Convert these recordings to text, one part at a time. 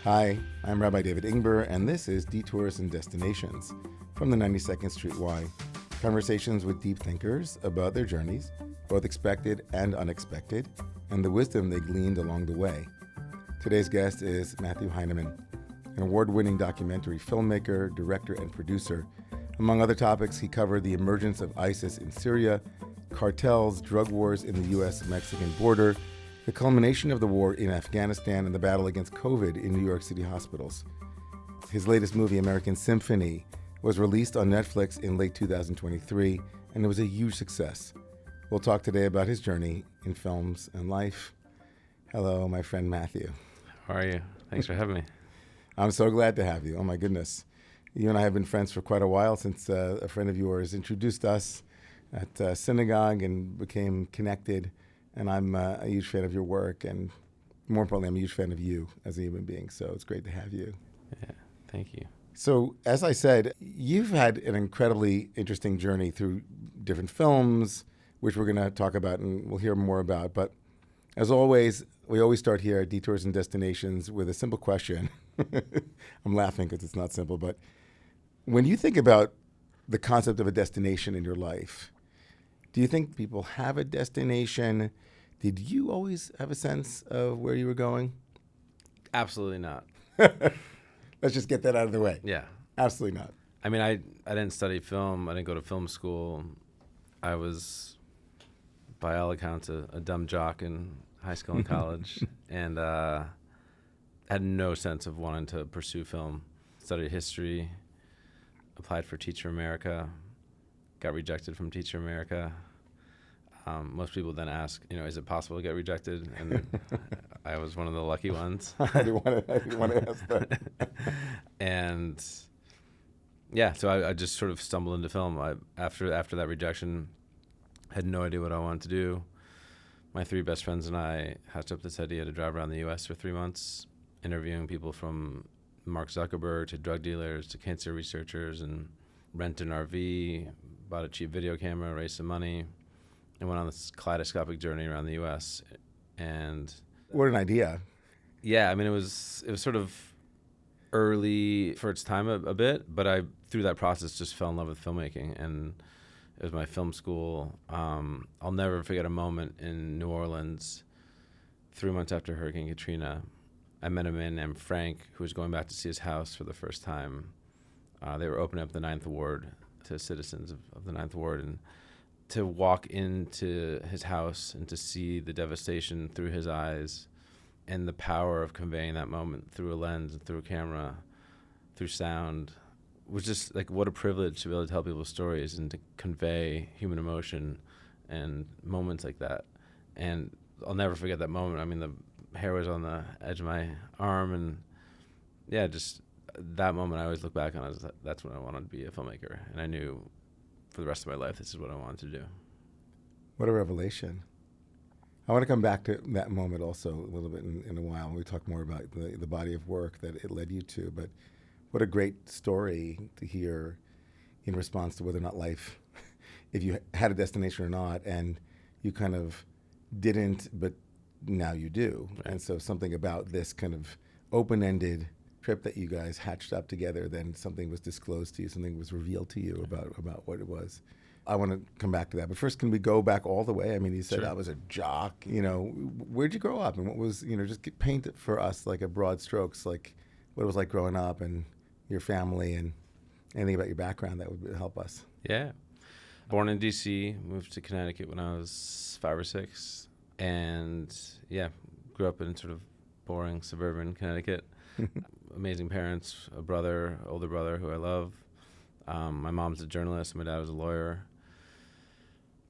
Hi, I'm Rabbi Ingber, and this is Detours and Destinations from the 92nd Street Y. Conversations with deep thinkers about their journeys, both expected and unexpected, and the wisdom they gleaned along the way. Today's guest is Matthew Heineman, an award-winning documentary filmmaker, director, and producer. Among other topics, he covered the emergence of ISIS in Syria, cartels, drug wars in the U.S.-Mexican border, the culmination of the war in Afghanistan, and the battle against COVID in New York City hospitals. His latest movie, Symphony, was released on Netflix in late 2023, and it was a huge success. We'll talk today about his journey in films and life. Hello, my friend Matthew. How are you? Thanks for having me. I'm so glad to have you. Oh my goodness. You and I have been friends for quite a while since a friend of yours introduced us at synagogue and became connected. And I'm a huge fan of your work, and more importantly, I'm a huge fan of you as a human being, so it's great to have you. Yeah, thank you. So, as I said, you've had an incredibly interesting journey through different films, which we're going to talk about and we'll hear more about. But as always, we always start here at Detours and Destinations with a simple question. I'm laughing because it's not simple, but when you think about the concept of a destination in your life, do you think people have a destination? Did you always have a sense of where you were going? Absolutely not. Let's just get that out of the way. Yeah. Absolutely not. I mean, I didn't study film. I didn't go to film school. I was, by all accounts, a dumb jock in high school and college, and had no sense of wanting to pursue film. Studied history, applied for Teacher America, got rejected from Teacher America. Most people then ask, is it possible to get rejected? And I was one of the lucky ones. I didn't want to ask that. And yeah, so I just sort of stumbled into film. After that rejection, had no idea what I wanted to do. My three best friends and I hatched up this idea to drive around the U.S. for 3 months, interviewing people from Mark Zuckerberg to drug dealers to cancer researchers, and rent an RV, bought a cheap video camera, raised some money, and went on this kaleidoscopic journey around the U.S. And what an idea! Yeah, I mean, it was sort of early for its time a bit, but I through that process just fell in love with filmmaking, and it was my film school. I'll never forget a moment in New Orleans, 3 months after Hurricane Katrina. I met a man named Frank who was going back to see his house for the first time. They were opening up the Ninth Ward to citizens of the Ninth Ward, and to walk into his house and to see the devastation through his eyes and the power of conveying that moment through a lens and through a camera, through sound, was just like, what a privilege to be able to tell people stories and to convey human emotion and moments like that. And I'll never forget that moment. I mean, the hair was on the edge of my arm, and yeah, just that moment I always look back on as that's when I wanted to be a filmmaker. And I knew for the rest of my life, this is what I wanted to do. What a revelation. I want to come back to that moment also a little bit in a while when we talk more about the body of work that it led you to. But what a great story to hear in response to whether or not life, if you had a destination or not, and you kind of didn't, but now you do. Right. And so something about this kind of open-ended trip that you guys hatched up together, then something was disclosed to you, something was revealed to you about what it was. I want to come back to that, but first, can we go back all the way? I mean, you said Sure. I was a jock. Where'd you grow up, and what was, just paint it for us like a broad strokes, like what it was like growing up and your family and anything about your background that would help us. Yeah, born in D.C., moved to Connecticut when I was 5 or 6, and yeah, grew up in sort of boring suburban Connecticut. Amazing parents, older brother who I love. My mom's a journalist, my dad was a lawyer.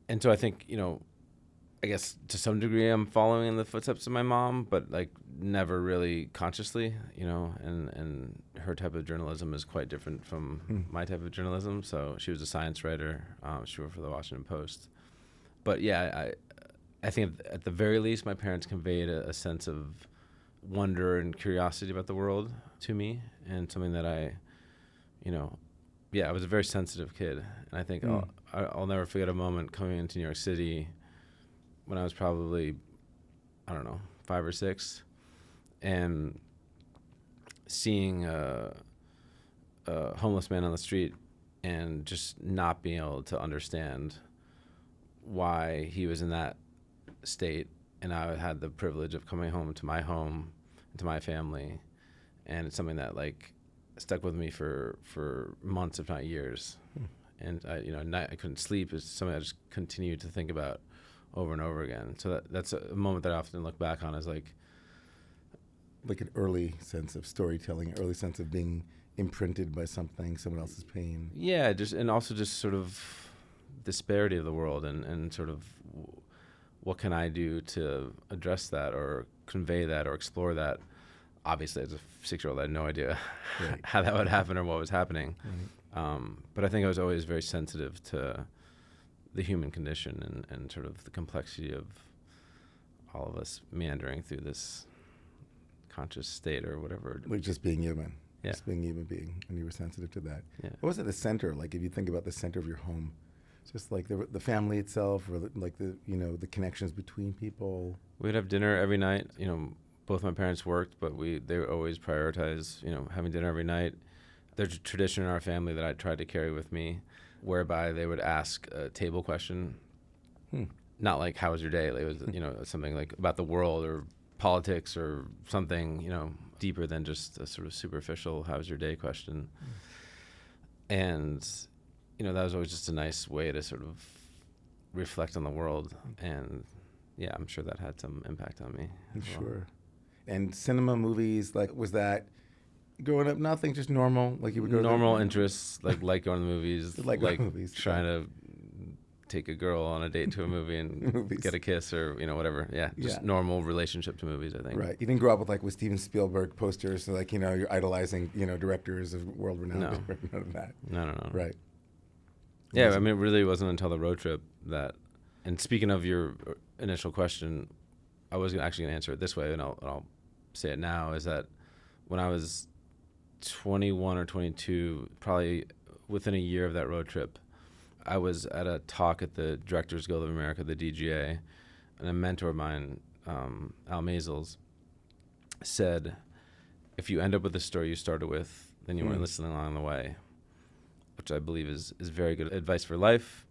And so I think, I guess to some degree I'm following in the footsteps of my mom, but like never really consciously, and her type of journalism is quite different from my type of journalism. So she was a science writer. She worked for the Washington Post. But yeah, I think at the very least my parents conveyed a sense of wonder and curiosity about the world to me, and something that I was a very sensitive kid. And I think I'll never forget a moment coming into New York City when I was probably, 5 or 6. And seeing a homeless man on the street and just not being able to understand why he was in that state. And I had the privilege of coming home, to my family. And it's something that like stuck with me for months, if not years. And I couldn't sleep. It's something I just continued to think about over and over again. So that's a moment that I often look back on as like an early sense of storytelling, an early sense of being imprinted by something, someone else's pain. Yeah, and also sort of disparity of the world and sort of what can I do to address that or convey that or explore that. Obviously, as a 6-year-old, I had no idea how that would happen or what was happening. Right. But I think I was always very sensitive to the human condition and sort of the complexity of all of us meandering through this conscious state or whatever. Like just being human. Yeah. Just being a human being, and you were sensitive to that. Yeah. What was at the center? Like if you think about the center of your home, just like the family itself, or the connections between people. We'd have dinner every night. Both my parents worked, but they would always prioritize having dinner every night. There's a tradition in our family that I tried to carry with me, whereby they would ask a table question, not like how was your day. Like, it was something like about the world or politics or something deeper than just a sort of superficial how was your day question. And that was always just a nice way to sort of reflect on the world. And yeah, I'm sure that had some impact on me. Sure. Well. And cinema, movies, like, was that growing up nothing, just normal? Like you would go normal interests, like going to the movies, like movies, trying to take a girl on a date to a movie and get a kiss or whatever. Yeah, just normal relationship to movies, I think. Right. You didn't grow up with Steven Spielberg posters, so you're idolizing directors of world renowned. No. None of that. No. Right. Yeah, I mean, it really wasn't until the road trip that. And speaking of your initial question, I was actually going to answer it this way, and I'll say it now, is that when I was 21 or 22, probably within a year of that road trip, I was at a talk at the Directors Guild of America, the DGA, and a mentor of mine, Al Maisels, said, if you end up with the story you started with, then you weren't listening along the way, which I believe is very good advice for life,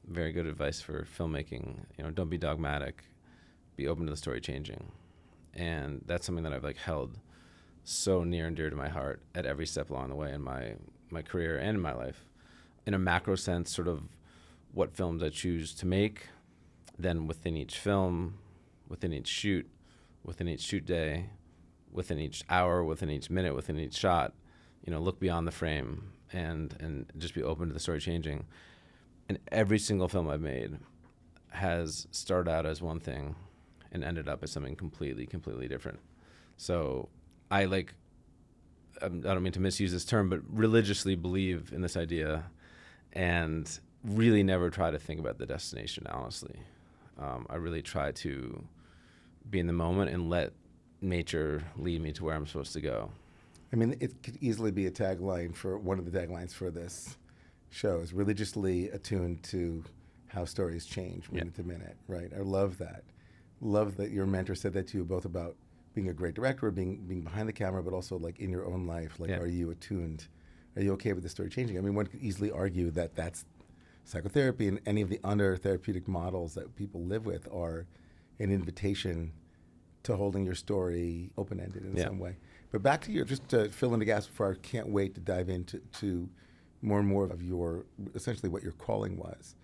very good advice for filmmaking. Don't be dogmatic, be open to the story changing. And that's something that I've held so near and dear to my heart at every step along the way in my career and in my life. In a macro sense, sort of what films I choose to make, then within each film, within each shoot day, within each hour, within each minute, within each shot, look beyond the frame and just be open to the story changing. And every single film I've made has started out as one thing and ended up as something completely, completely different. So I don't mean to misuse this term, but religiously believe in this idea and really never try to think about the destination, honestly. I really try to be in the moment and let nature lead me to where I'm supposed to go. I mean, it could easily be a tagline for one of the taglines for this show is religiously attuned to how stories change minute to minute, right? I love that. Love that your mentor said that to you, both about being a great director, being behind the camera, but also in your own life. Are you attuned? Are you okay with the story changing? I mean, one could easily argue that that's psychotherapy and any of the other therapeutic models that people live with are an invitation to holding your story open-ended in some way. But back to just to fill in the gaps before I can't wait to dive into more and more of your, essentially what your calling was.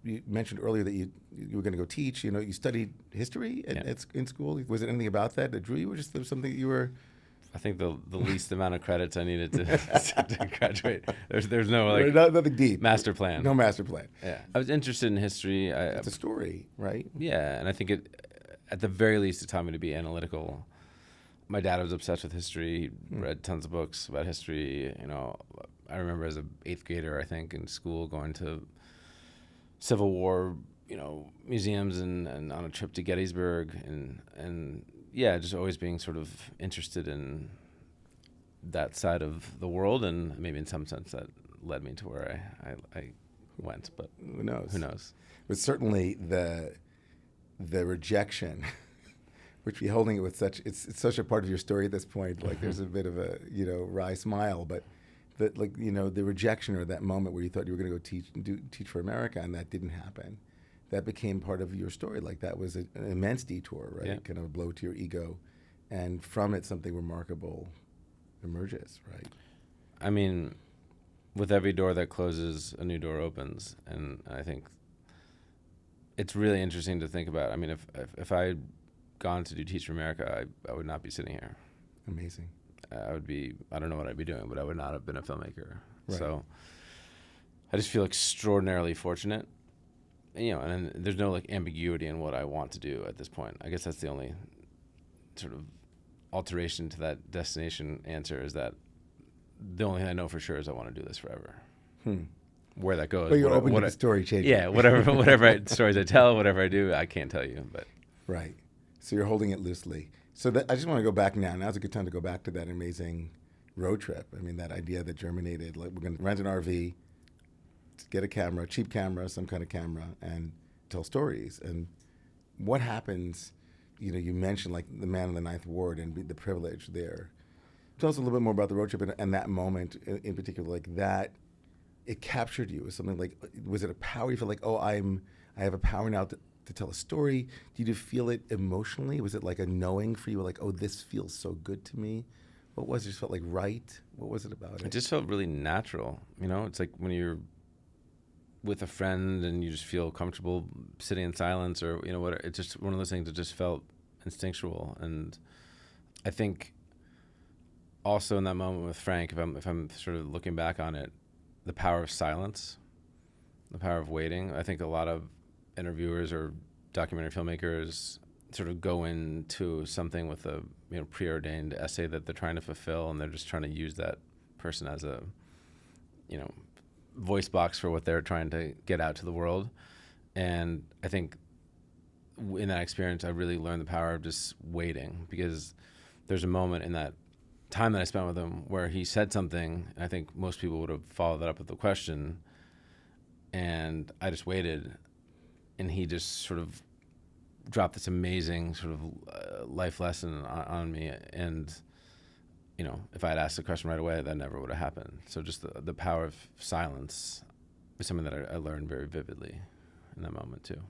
You mentioned earlier that you were going to go teach. You studied history in school. Was it anything about that drew you, or just something that you were? I think the least amount of credits I needed to graduate. There's no nothing deep master plan. No master plan. Yeah, I was interested in history. It's a story, right? Yeah, and I think at the very least, it taught me to be analytical. My dad was obsessed with history. He read tons of books about history. I remember as an 8th grader, I think, in school going to Civil War, museums and on a trip to Gettysburg and just always being sort of interested in that side of the world, and maybe in some sense that led me to where I went, but who knows? Who knows? But certainly the rejection which you're holding it with such, it's such a part of your story at this point. Like there's a bit of a, wry smile, but that the rejection or that moment where you thought you were going to go teach for America and that didn't happen. That became part of your story. Like that was an immense detour, right? Yeah. Kind of a blow to your ego. And from it, something remarkable emerges, right? I mean, with every door that closes, a new door opens. And I think it's really interesting to think about. I mean, if I had gone to do Teach for America, I would not be sitting here. Amazing. I would be, I don't know what I'd be doing, but I would not have been a filmmaker. Right. So I just feel extraordinarily fortunate. And there's no like ambiguity in what I want to do at this point. I guess that's the only sort of alteration to that destination answer, is that the only thing I know for sure is I want to do this forever. Where that goes. But you're open to the story changing. Yeah, whatever stories I tell, whatever I do, I can't tell you. But right. So you're holding it loosely. So I just want to go back now. Now's a good time to go back to that amazing road trip. I mean, that idea that germinated, like we're going to rent an RV, get a camera, cheap camera, some kind of camera, and tell stories. And what happens, you mentioned like the man in the Ninth Ward and the privilege there. Tell us a little bit more about the road trip and that moment in particular, like that, it captured you. It was something like, was it a power? You feel like, I have a power now to tell a story. Did you feel it emotionally? Was it like a knowing for you, like, this feels so good to me? What was it? Just felt like right? What was it about it? It just felt really natural. It's like when you're with a friend and you just feel comfortable sitting in silence or, whatever. It's just one of those things that just felt instinctual. And I think also in that moment with Frank, if I'm sort of looking back on it, the power of silence, the power of waiting. I think a lot of interviewers or documentary filmmakers sort of go into something with a preordained essay that they're trying to fulfill, and they're just trying to use that person as a voice box for what they're trying to get out to the world. And I think in that experience, I really learned the power of just waiting, because there's a moment in that time that I spent with him where he said something, and I think most people would have followed that up with a question, and I just waited, and he just sort of dropped this amazing sort of life lesson on me. And if I had asked the question right away, that never would have happened. So just the power of silence is something that I learned very vividly in that moment too.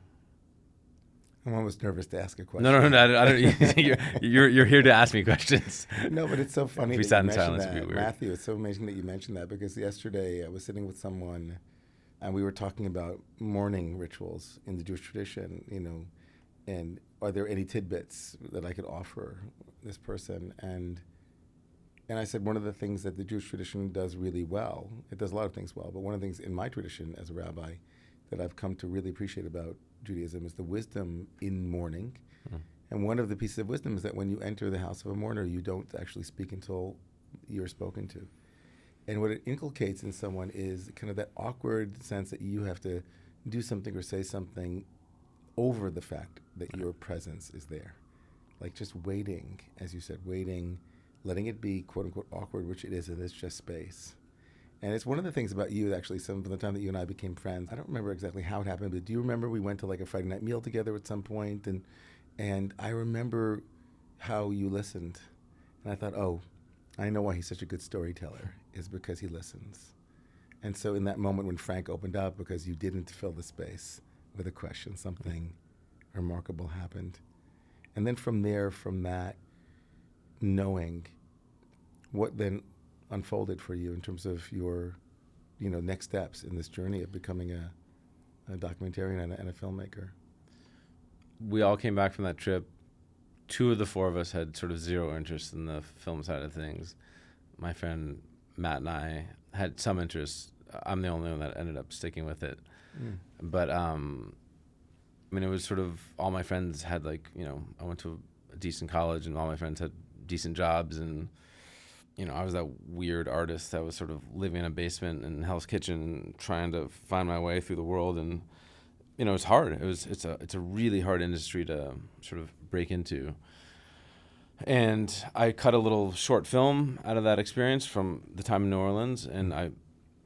I'm almost nervous to ask a question. No, I don't. You're here to ask me questions. No, but it's so funny. If we sat in silence, it'd be weird. Matthew, it's so amazing that you mentioned that, because yesterday I was sitting with someone, and we were talking about mourning rituals in the Jewish tradition. And are there any tidbits that I could offer this person? And I said one of the things that the Jewish tradition does really well, it does a lot of things well, but one of the things in my tradition as a rabbi that I've come to really appreciate about Judaism is the wisdom in mourning. And one of the pieces of wisdom is that when you enter the house of a mourner, you don't actually speak until you're spoken to. And what it inculcates in someone is kind of that awkward sense that you have to do something or say something over the fact that your presence is there. Like just waiting, as you said, waiting, letting it be quote unquote awkward, which it is, and it's just space. And it's one of the things about you, actually, from the time that you and I became friends. I don't remember exactly how it happened, but do you remember we went to like a Friday night meal together at some point? And I remember how you listened. And I thought, I know why he's such a good storyteller, is because he listens. And so in that moment when Frank opened up, because you didn't fill the space with a question, something remarkable happened. And then from that, knowing what then unfolded for you in terms of your, next steps in this journey of becoming a documentarian and a filmmaker. We all came back from that trip. 2 of the 4 of us had sort of zero interest in the film side of things. My friend Matt and I had some interest. I'm the only one that ended up sticking with it. But it was sort of all my friends had I went to a decent college, and all my friends had decent jobs, and I was that weird artist that was sort of living in a basement in Hell's Kitchen, trying to find my way through the world. And it's hard. It's a really hard industry to sort of break into. And I cut a little short film out of that experience from the time in New Orleans, and I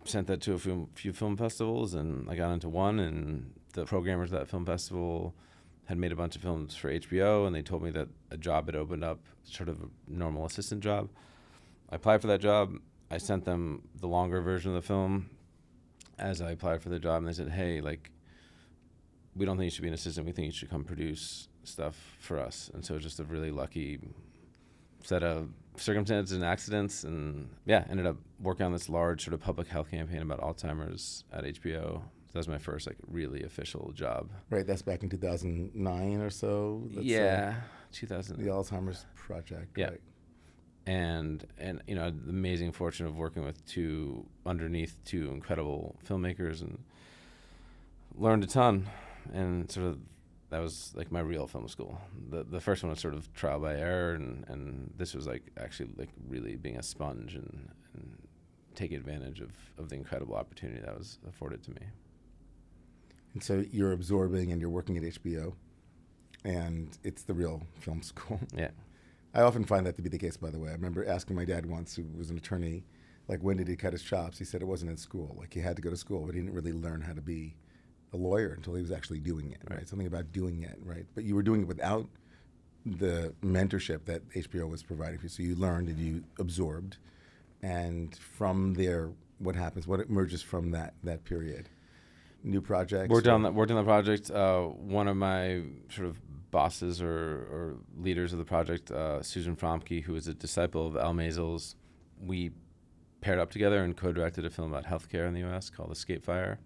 sent that to a few film festivals, and I got into one, and the programmers of that film festival had made a bunch of films for HBO, and they told me that a job had opened up, sort of a normal assistant job. I applied for that job. I sent them the longer version of the film as I applied for the job, and they said, hey, like, we don't think you should be an assistant. We think you should come produce stuff for us. And so it was just a really lucky set of circumstances and accidents, and ended up working on this large sort of public health campaign about Alzheimer's at HBO. That was my first like really official job. Right, that's back in 2009 or so. That's 2000. The Alzheimer's Project. Yeah. Right. And you know, the amazing fortune of working with two incredible filmmakers, and learned a ton. And sort of that was like my real film school. The first one was sort of trial by error, and this was like actually like really being a sponge and taking advantage of the incredible opportunity that was afforded to me. And so you're absorbing and you're working at HBO, and it's the real film school. Yeah. I often find that to be the case, by the way. I remember asking my dad once, who was an attorney, like, when did he cut his chops? He said it wasn't in school. Like, he had to go to school, but he didn't really learn how to be a lawyer until he was actually doing it, right? Something about doing it, right? But you were doing it without the mentorship that HBO was providing for you. So you learned and you absorbed. And from there, what happens? What emerges from that period? New projects? Worked on the project. One of my sort of bosses or leaders of the project, Susan Fromke, who was a disciple of Al Mazel's, we paired up together and co-directed a film about healthcare in the U.S. called Escape Fire.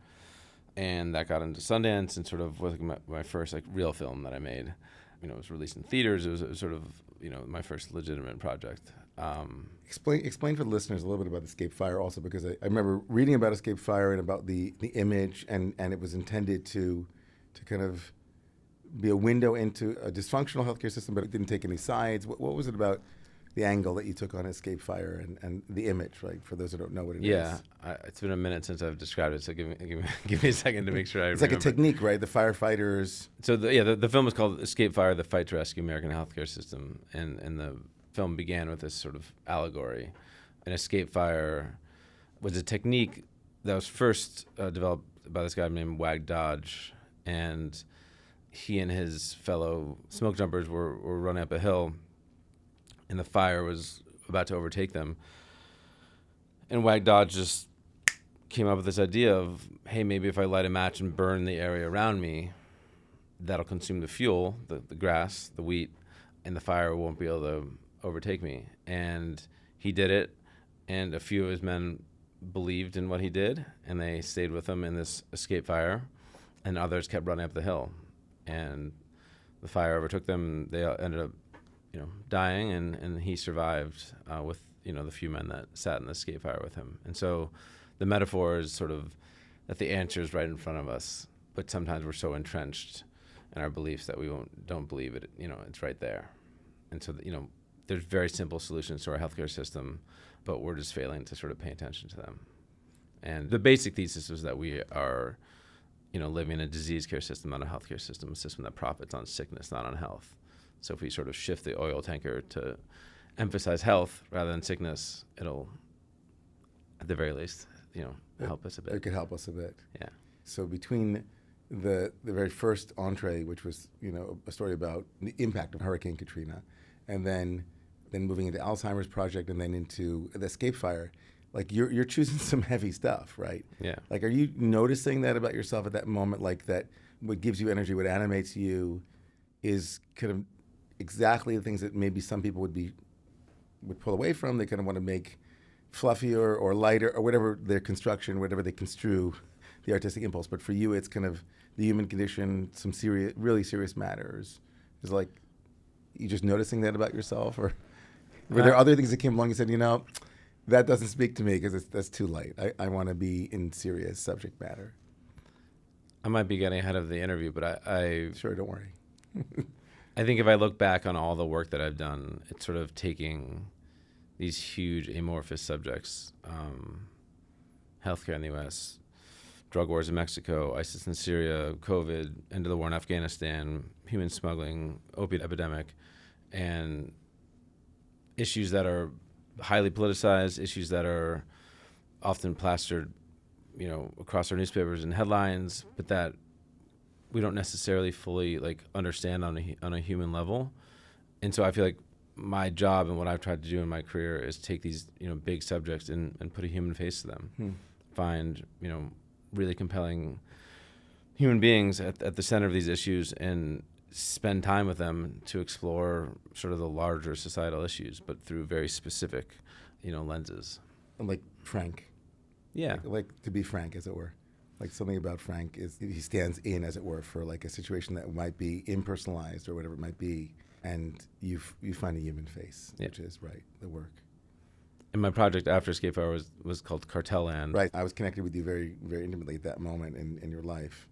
And that got into Sundance and sort of was like my first like real film that I made. You know, it was released in theaters. It was sort of, you know, my first legitimate project. Explain for the listeners a little bit about Escape Fire also, because I remember reading about Escape Fire and about the image, and it was intended to kind of be a window into a dysfunctional healthcare system, but it didn't take any sides. What was it about the angle that you took on Escape Fire and the image, right? For those who don't know what it is. Yeah, it's been a minute since I've described it, so give me a second to make sure I It's remember. like a technique, right? The firefighters. So the film is called Escape Fire: The Fight to Rescue American Healthcare System, and the film began with this sort of allegory. An escape fire was a technique that was first developed by this guy named Wag Dodge, and he and his fellow smoke jumpers were running up a hill, and the fire was about to overtake them. And Wag Dodge just came up with this idea of, hey, maybe if I light a match and burn the area around me, that'll consume the fuel, the grass, the wheat, and the fire won't be able to overtake me. And he did it, and a few of his men believed in what he did, and they stayed with him in this escape fire, and others kept running up the hill. And the fire overtook them. They ended up, you know, dying, and he survived with, you know, the few men that sat in the escape fire with him. And so the metaphor is sort of that the answer is right in front of us, but sometimes we're so entrenched in our beliefs that we don't believe it. You know, it's right there. And so, you know, there's very simple solutions to our healthcare system, but we're just failing to sort of pay attention to them. And the basic thesis is that we are, you know, living in a disease care system, not a healthcare system, a system that profits on sickness, not on health. So if we sort of shift the oil tanker to emphasize health rather than sickness, it'll, at the very least, you know, help us a bit. It could help us a bit. Yeah. So between the very first entree, which was, you know, a story about the impact of Hurricane Katrina, and then moving into Alzheimer's Project, and then into the Escape Fire, like you're choosing some heavy stuff, right? Yeah. Like, are you noticing that about yourself at that moment? Like, that what gives you energy, what animates you, is kind of exactly the things that maybe some people would pull away from. They kind of want to make fluffier or lighter or whatever their construction, whatever they construe the artistic impulse. But for you, it's kind of the human condition, some serious, really serious matters. Is like, you just noticing that about yourself, or were there other things that came along and said, you know, that doesn't speak to me because that's too light. I want to be in serious subject matter. I might be getting ahead of the interview, but I Sure, don't worry. I think if I look back on all the work that I've done, it's sort of taking these huge amorphous subjects, healthcare in the U.S., drug wars in Mexico, ISIS in Syria, COVID, end of the war in Afghanistan, human smuggling, opiate epidemic, and issues that are highly politicized, issues that are often plastered, you know, across our newspapers and headlines, but that we don't necessarily fully like understand on a human level. And so I feel like my job and what I've tried to do in my career is take these, big subjects and put a human face to them. Find, really compelling human beings at the center of these issues and spend time with them to explore sort of the larger societal issues, but through very specific, lenses. Like Frank. Yeah. Like to be frank, as it were. Like something about Frank is he stands in, as it were, for like a situation that might be impersonalized or whatever it might be, and you find a human face, which is the work. And my project after Escape Fire was called Cartel Land. Right. I was connected with you very, very intimately at that moment in your life.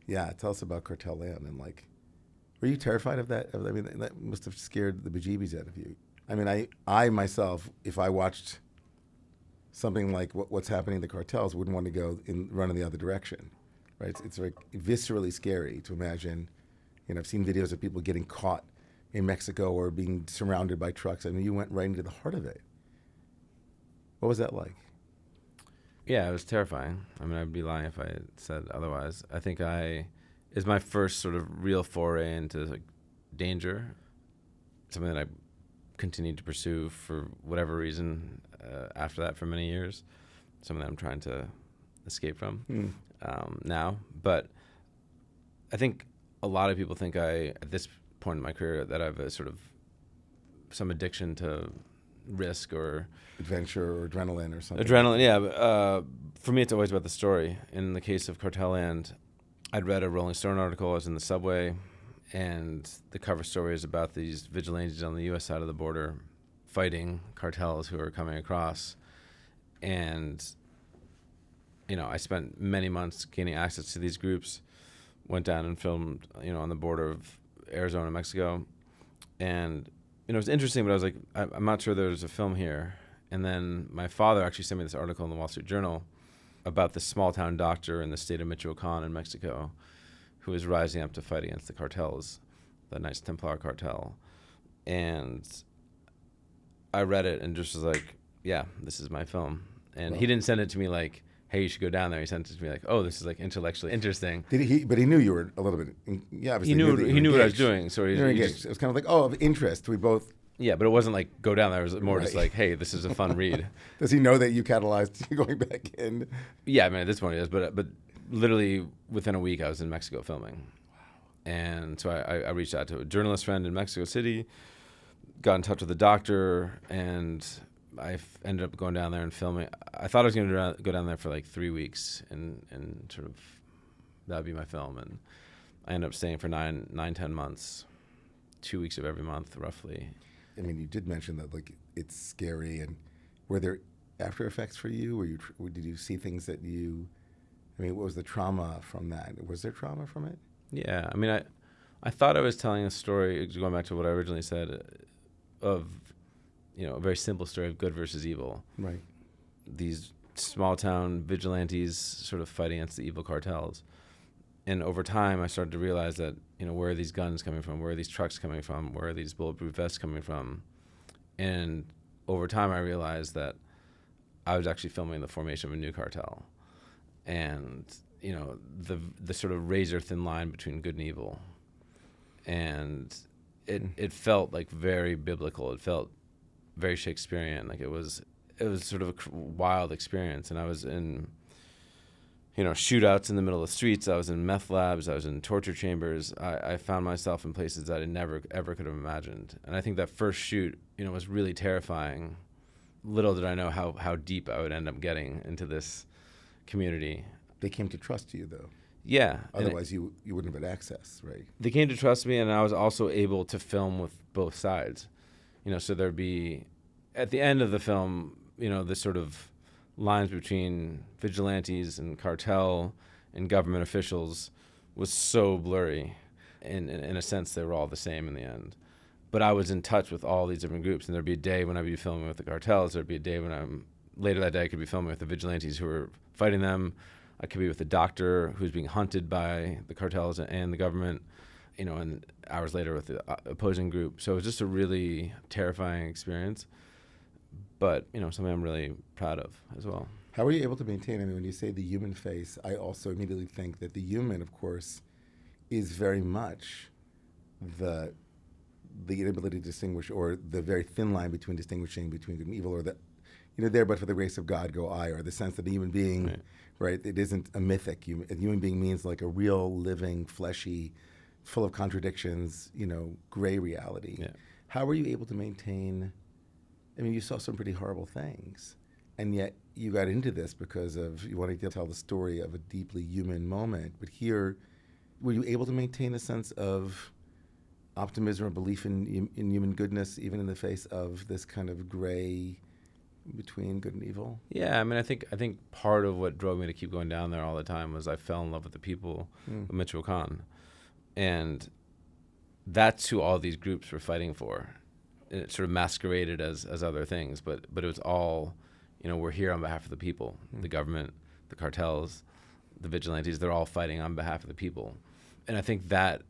Yeah. Tell us about Cartel Land and like, were you terrified of that? I mean, that must have scared the bejeebies out of you. I mean, I myself, if I watched something like what's happening in the cartels, wouldn't want to go run in the other direction, right? It's very viscerally scary to imagine. I've seen videos of people getting caught in Mexico or being surrounded by trucks. I mean, you went right into the heart of it. What was that like? Yeah, it was terrifying. I mean, I'd be lying if I said otherwise. I think it's my first sort of real foray into like danger, something that I continued to pursue for whatever reason after that for many years, something that I'm trying to escape from now. But I think a lot of people think at this point in my career, that I have a sort of some addiction to risk or adventure or adrenaline or something. Adrenaline, yeah. But, for me, it's always about the story. In the case of Cartel Land, I'd read a Rolling Stone article. I was in the subway, and the cover story is about these vigilantes on the U.S. side of the border fighting cartels who are coming across. And, I spent many months gaining access to these groups, went down and filmed, on the border of Arizona and Mexico. And, it was interesting, but I was like, I'm not sure there's a film here. And then my father actually sent me this article in the Wall Street Journal about this small-town doctor in the state of Michoacan in Mexico who is rising up to fight against the cartels, the Knights Templar cartel. And I read it and just was like, yeah, this is my film. And he didn't send it to me like, hey, you should go down there. He sent it to me like, oh, this is like intellectually interesting. Did he? But he knew you were a little bit. Yeah, obviously he knew what I was doing. So he engaged. It was kind of like, of interest. We both. Yeah, but it wasn't like go down there. It was more just like, hey, this is a fun read. Does he know that you catalyzed going back in? Yeah, I mean, at this point he does. But literally within a week, I was in Mexico filming. Wow. And so I reached out to a journalist friend in Mexico City, got in touch with a doctor, and I ended up going down there and filming. I thought I was going to go down there for like 3 weeks and sort of that would be my film. And I ended up staying for 10 months, 2 weeks of every month, roughly. I mean, you did mention that like it's scary. And were there after effects for you? Did you see things that you? I mean, what was the trauma from that? Was there trauma from it? Yeah, I mean, I thought I was telling a story, going back to what I originally said, of a very simple story of good versus evil. Right. These small town vigilantes sort of fighting against the evil cartels. And over time, I started to realize that, where are these guns coming from? Where are these trucks coming from? Where are these bulletproof vests coming from? And over time, I realized that I was actually filming the formation of a new cartel. And, the sort of razor thin line between good and evil. And it felt like very biblical. It felt very Shakespearean. Like it was sort of a wild experience. And I was in shootouts in the middle of the streets. I was in meth labs. I was in torture chambers. I found myself in places that I never, ever could have imagined. And I think that first shoot, was really terrifying. Little did I know how deep I would end up getting into this community. They came to trust you, though. Yeah. Otherwise, you wouldn't have had access, right? They came to trust me, and I was also able to film with both sides. So there'd be, at the end of the film, this sort of lines between vigilantes and cartel and government officials was so blurry. In a sense, they were all the same in the end. But I was in touch with all these different groups, and there'd be a day when I'd be filming with the cartels. There'd be a day when later that day I could be filming with the vigilantes who were fighting them. I could be with the doctor who's being hunted by the cartels and the government, and hours later with the opposing group. So it was just a really terrifying experience. But, something I'm really proud of as well. How were you able to maintain? I mean, when you say the human face, I also immediately think that the human, of course, is very much the inability to distinguish, or the very thin line between distinguishing between good and evil, or the, there but for the grace of God go I, or the sense that a human being, right, it isn't a mythic. A human being means like a real, living, fleshy, full of contradictions, gray reality. Yeah. How were you able to maintain, you saw some pretty horrible things, and yet you got into this because of you wanted to tell the story of a deeply human moment. But here, were you able to maintain a sense of optimism or belief in human goodness, even in the face of this kind of gray between good and evil? Yeah, I think part of what drove me to keep going down there all the time was I fell in love with the people of Michoacan, and that's who all these groups were fighting for. And it sort of masqueraded as other things, but it was all, we're here on behalf of the people, the government, the cartels, the vigilantes. They're all fighting on behalf of the people, and I think that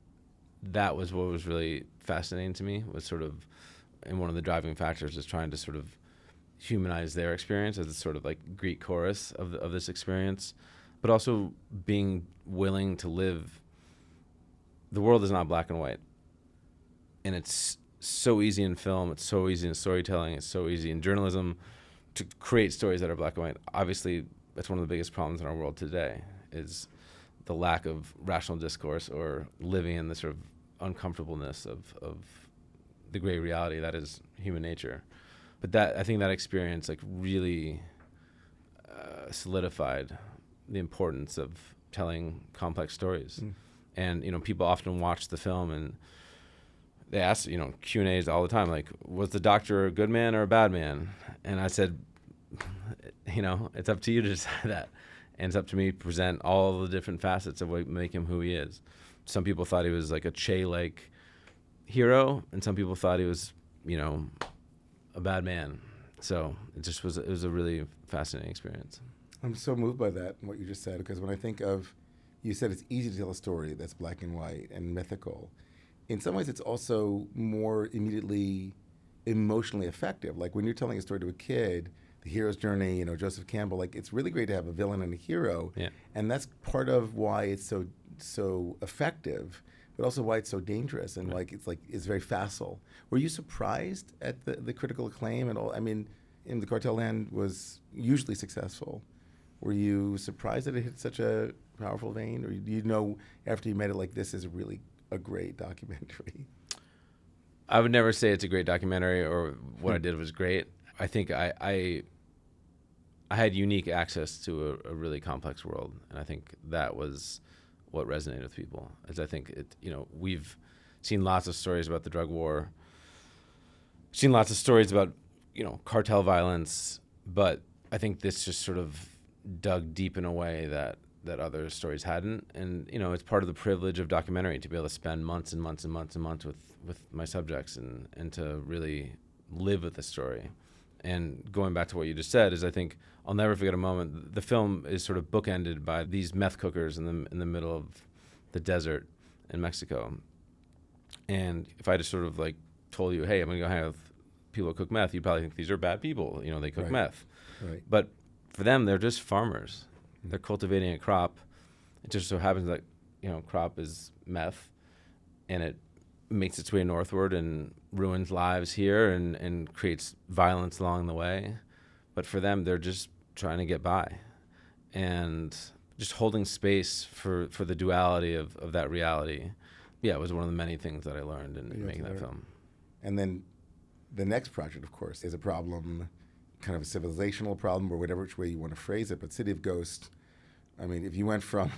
was what was really fascinating to me, was sort of, and one of the driving factors is trying to sort of humanize their experience as a sort of like Greek chorus of this experience, but also being willing to live. The world is not black and white, and it's so easy in film, it's so easy in storytelling, it's so easy in journalism to create stories that are black and white. Obviously, that's one of the biggest problems in our world today, is the lack of rational discourse, or living in the sort of uncomfortableness of the gray reality that is human nature. But I think that experience like really solidified the importance of telling complex stories. And people often watch the film and they ask, Q&As all the time, like, was the doctor a good man or a bad man? And I said, it's up to you to decide that. And it's up to me to present all the different facets of what make him who he is. Some people thought he was like a Che-like hero, and some people thought he was, a bad man. So it was a really fascinating experience. I'm so moved by that, what you just said, because when I think of, you said it's easy to tell a story that's black and white and mythical. In some ways, it's also more immediately emotionally effective. Like when you're telling a story to a kid, the hero's journey, Joseph Campbell, like it's really great to have a villain and a hero. Yeah. And that's part of why it's so effective, but also why it's so dangerous, and it's very facile. Were you surprised at the critical acclaim and all? In the Cartel Land was hugely successful. Were you surprised that it hit such a powerful vein, or do you know after you made it, like, this is really a great documentary? I would never say it's a great documentary or what I did was great. I think I had unique access to a really complex world, and I think that was what resonated with people. As I think we've seen lots of stories about the drug war, seen lots of stories about cartel violence, but I think this just sort of dug deep in a way that other stories hadn't. And it's part of the privilege of documentary to be able to spend months and months and months and months with my subjects and to really live with the story. And going back to what you just said, is I think I'll never forget a moment. The film is sort of bookended by these meth cookers in the middle of the desert in Mexico. And if I just sort of like told you, hey, I'm gonna go hang out with people who cook meth, you'd probably think these are bad people. They cook meth. Right. But for them, they're just farmers. They're cultivating a crop. It just so happens that crop is meth, and it makes its way northward and ruins lives here and creates violence along the way. But for them, they're just trying to get by, and just holding space for the duality of that reality. Yeah, it was one of the many things that I learned in making that film. And then the next project, of course, is a problem, kind of a civilizational problem, or whatever which way you want to phrase it. But City of Ghosts, if you went from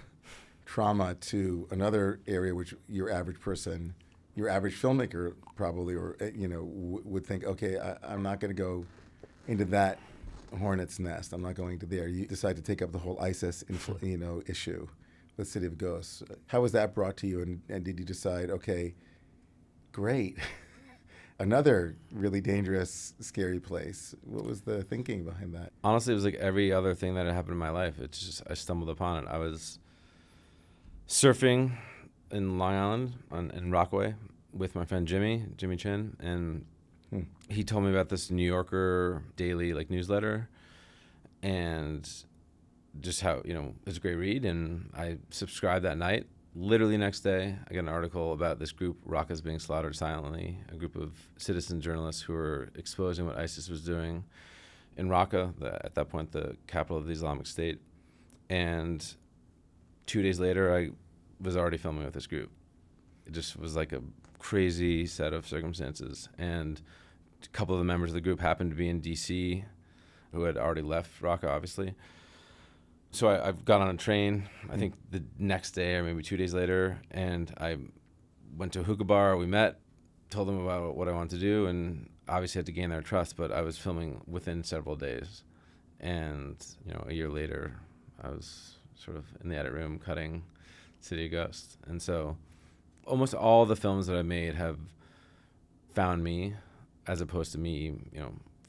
trauma to another area which your average person, your average filmmaker probably, or would think, okay, I'm not going to go into that hornet's nest. I'm not going to there. You decide to take up the whole ISIS, issue with City of Ghosts. How was that brought to you, and did you decide, okay, great, another really dangerous, scary place? What was the thinking behind that? Honestly, it was like every other thing that had happened in my life. It's just I stumbled upon it. I was surfing in Long Island in Rockaway with my friend Jimmy Chin, and he told me about this New Yorker daily newsletter, and just how it was a great read, and I subscribed that night, literally next day, I got an article about this group, Raqqa's being slaughtered silently, a group of citizen journalists who were exposing what ISIS was doing in Raqqa, at that point the capital of the Islamic State. And 2 days later, I was already filming with this group. It just was like a crazy set of circumstances. And a couple of the members of the group happened to be in D.C., who had already left Raqqa, obviously. So I've got on a train, I think the next day or maybe 2 days later, and I went to a hookah bar. We met, told them about what I wanted to do, and obviously had to gain their trust, but I was filming within several days. And, a year later, I was sort of in the edit room cutting City of Ghosts. And so almost all the films that I made have found me, as opposed to me,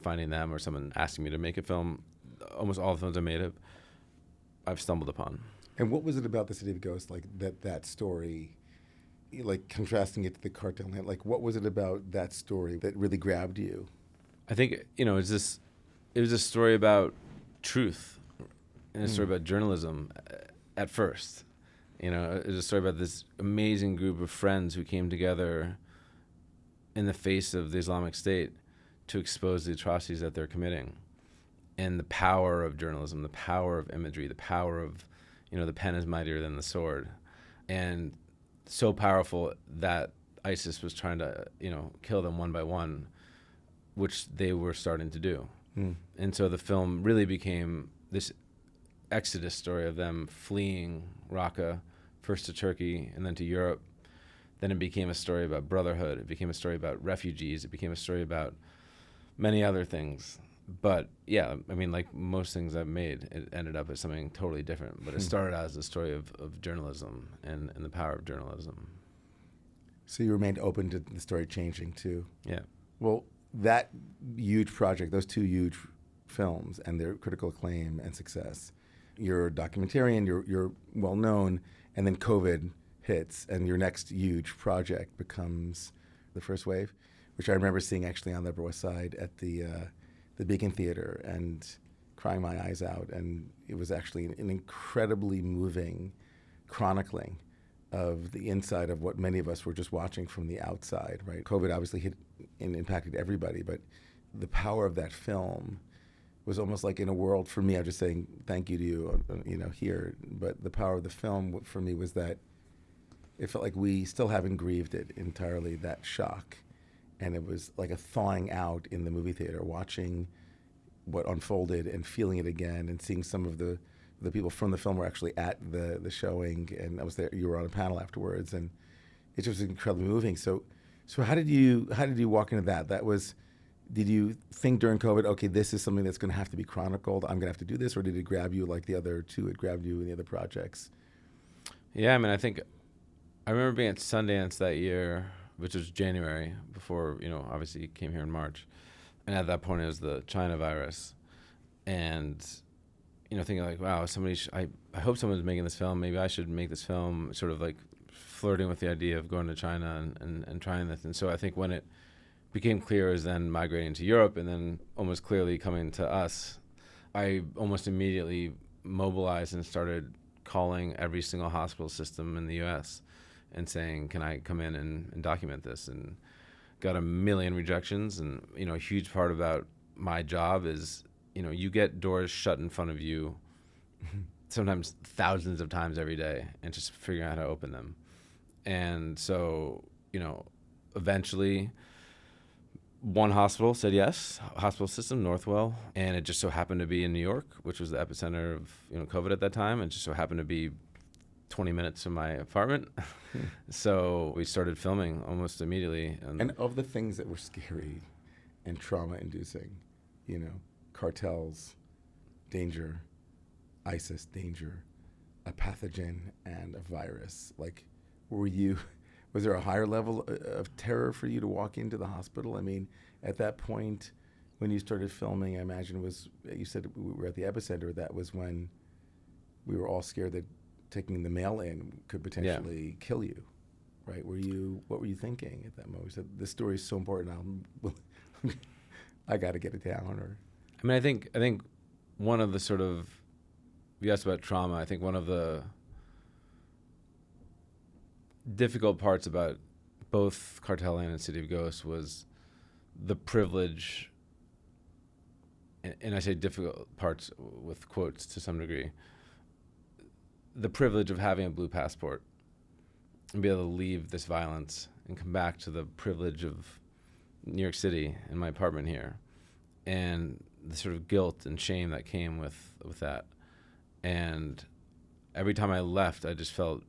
finding them or someone asking me to make a film. Almost all the films I made I've stumbled upon. And what was it about the City of Ghosts, like that story, like contrasting it to the Cartel Land? Like, what was it about that story that really grabbed you? I think it was a story about truth and a story about journalism at first. It was a story about this amazing group of friends who came together in the face of the Islamic State to expose the atrocities that they're committing. And the power of journalism, the power of imagery, the power of, the pen is mightier than the sword. And so powerful that ISIS was trying to, kill them one by one, which they were starting to do. And so the film really became this exodus story of them fleeing Raqqa, first to Turkey and then to Europe. Then it became a story about brotherhood. It became a story about refugees. It became a story about many other things. But yeah, like most things I've made, it ended up as something totally different. But it started out as a story of journalism and the power of journalism. So you remained open to the story changing too. Yeah. Well, that huge project, those two huge films and their critical acclaim and success, you're a documentarian, you're well known, and then COVID hits and your next huge project becomes The First Wave, which I remember seeing actually on the Upper West Side at the Beacon Theater and crying my eyes out. And it was actually an incredibly moving chronicling of the inside of what many of us were just watching from the outside, right? COVID obviously hit and impacted everybody, but the power of that film was almost like in a world, for me, I'm just saying thank you to you, here, but the power of the film for me was that it felt like we still haven't grieved it entirely, that shock. And it was like a thawing out in the movie theater, watching what unfolded and feeling it again and seeing some of the people from the film were actually at the showing, and I was there. You were on a panel afterwards, and it just was incredibly moving. So how did you walk into that? Did you think during COVID, okay, this is something that's going to have to be chronicled, I'm going to have to do this, or did it grab you like the other two had grabbed you in the other projects? Yeah, I think I remember being at Sundance that year, which was January, before, obviously you came here in March. And at that point it was the China virus. And, thinking like, wow, I hope someone's making this film. Maybe I should make this film, sort of like flirting with the idea of going to China and trying this. And so I think when it became clear, it was then migrating to Europe and then almost clearly coming to us, I almost immediately mobilized and started calling every single hospital system in the U.S. and saying, can I come in and document this? And got a million rejections. And, a huge part about my job is, you get doors shut in front of you sometimes thousands of times every day, and just figuring out how to open them. And so, eventually one hospital said yes, hospital system, Northwell, and it just so happened to be in New York, which was the epicenter of, COVID at that time. It just so happened to be 20 minutes from my apartment. So we started filming almost immediately. And of the things that were scary and trauma-inducing, cartels, danger, ISIS, danger, a pathogen, and a virus, was there a higher level of terror for you to walk into the hospital? At that point, when you started filming, I imagine you said we were at the epicenter, that was when we were all scared that taking the mail in could potentially kill you, right? What were you thinking at that moment? You said, this story is so important, I got to get it down. Or I think one of the sort of, you asked about trauma, I think one of the difficult parts about both Cartel Land and City of Ghosts was the privilege, and I say difficult parts with quotes to some degree, the privilege of having a blue passport and be able to leave this violence and come back to the privilege of New York City and my apartment here, and the sort of guilt and shame that came with that. And every time I left, I just felt,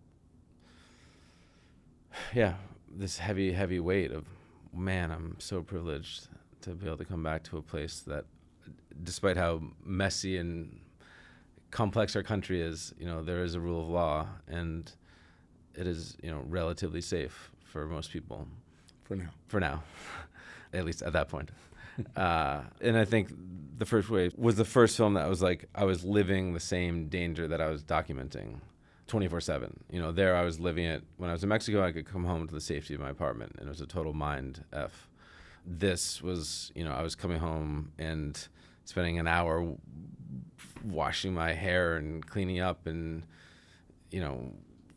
this heavy weight of, man, I'm so privileged to be able to come back to a place that, despite how messy and complex our country is, there is a rule of law, and it is, relatively safe for most people. For now. At least at that point. And I think The First Wave was the first film that I was like, I was living the same danger that I was documenting 24/7. There I was living it. When I was in Mexico, I could come home to the safety of my apartment, and it was a total mind F. This was, I was coming home and spending an hour washing my hair and cleaning up and,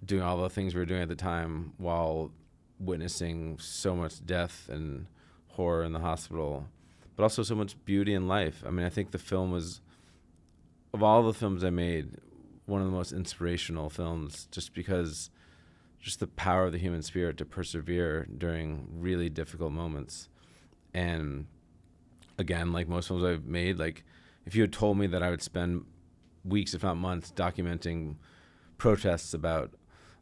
doing all the things we were doing at the time while witnessing so much death and horror in the hospital, but also so much beauty in life. I mean, I think the film was, of all the films I made, one of the most inspirational films, just because just the power of the human spirit to persevere during really difficult moments. And again, like most films I've made, like if you had told me that I would spend weeks, if not months, documenting protests about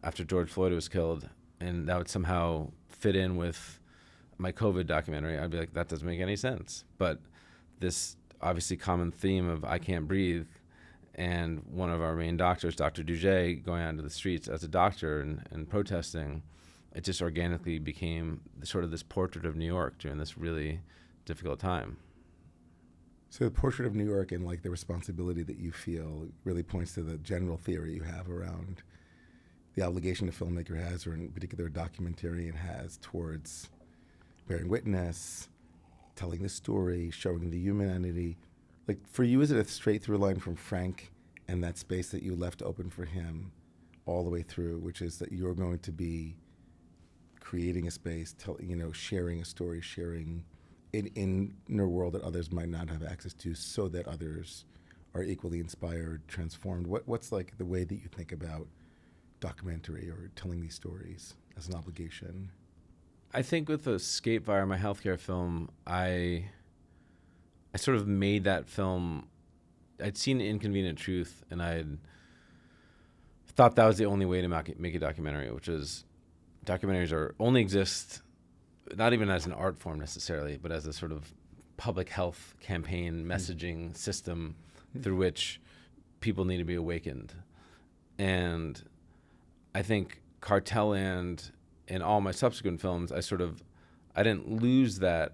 after George Floyd was killed, and that would somehow fit in with my COVID documentary, I'd be like, that doesn't make any sense. But this obviously common theme of I can't breathe, and one of our main doctors, Dr. Dujay, going out into the streets as a doctor and protesting, it just organically became sort of this portrait of New York during this really difficult time. So the portrait of New York and like the responsibility that you feel really points to the general theory you have around the obligation a filmmaker has, or in particular a documentarian has, towards bearing witness, telling the story, showing the humanity. Like for you, is it a straight through line from Frank and that space that you left open for him all the way through, which is that you're going to be creating a space, sharing a story, sharing in a world that others might not have access to, so that others are equally inspired, transformed? What's like the way that you think about documentary or telling these stories as an obligation? I think with Escape via my healthcare film, I sort of made that film. I'd seen Inconvenient Truth, and I'd thought that was the only way to make a documentary, which is documentaries only exist not even as an art form necessarily, but as a sort of public health campaign messaging system through which people need to be awakened. And I think Cartel Land and all my subsequent films, I didn't lose that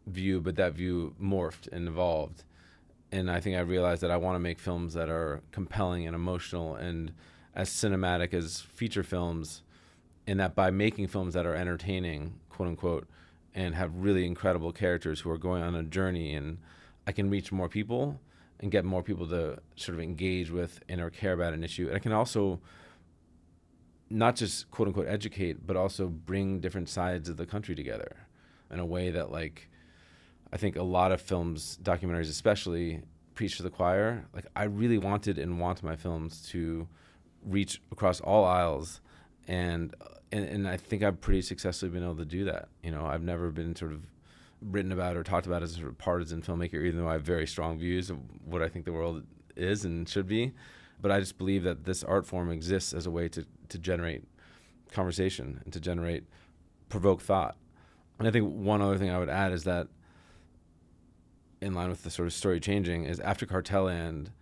view, but that view morphed and evolved. And I think I realized that I want to make films that are compelling and emotional and as cinematic as feature films, and that by making films that are entertaining, quote unquote, and have really incredible characters who are going on a journey, and I can reach more people and get more people to sort of engage with and or care about an issue. And I can also not just quote unquote educate, but also bring different sides of the country together in a way that, like, I think a lot of films, documentaries especially, preach to the choir. Like, I really wanted and want my films to reach across all aisles, and I think I've pretty successfully been able to do that. I've never been sort of written about or talked about as a sort of partisan filmmaker, even though I have very strong views of what I think the world is and should be. But I just believe that this art form exists as a way to generate conversation and to provoke thought. And I think one other thing I would add is that, in line with the sort of story changing, is after Cartel Land,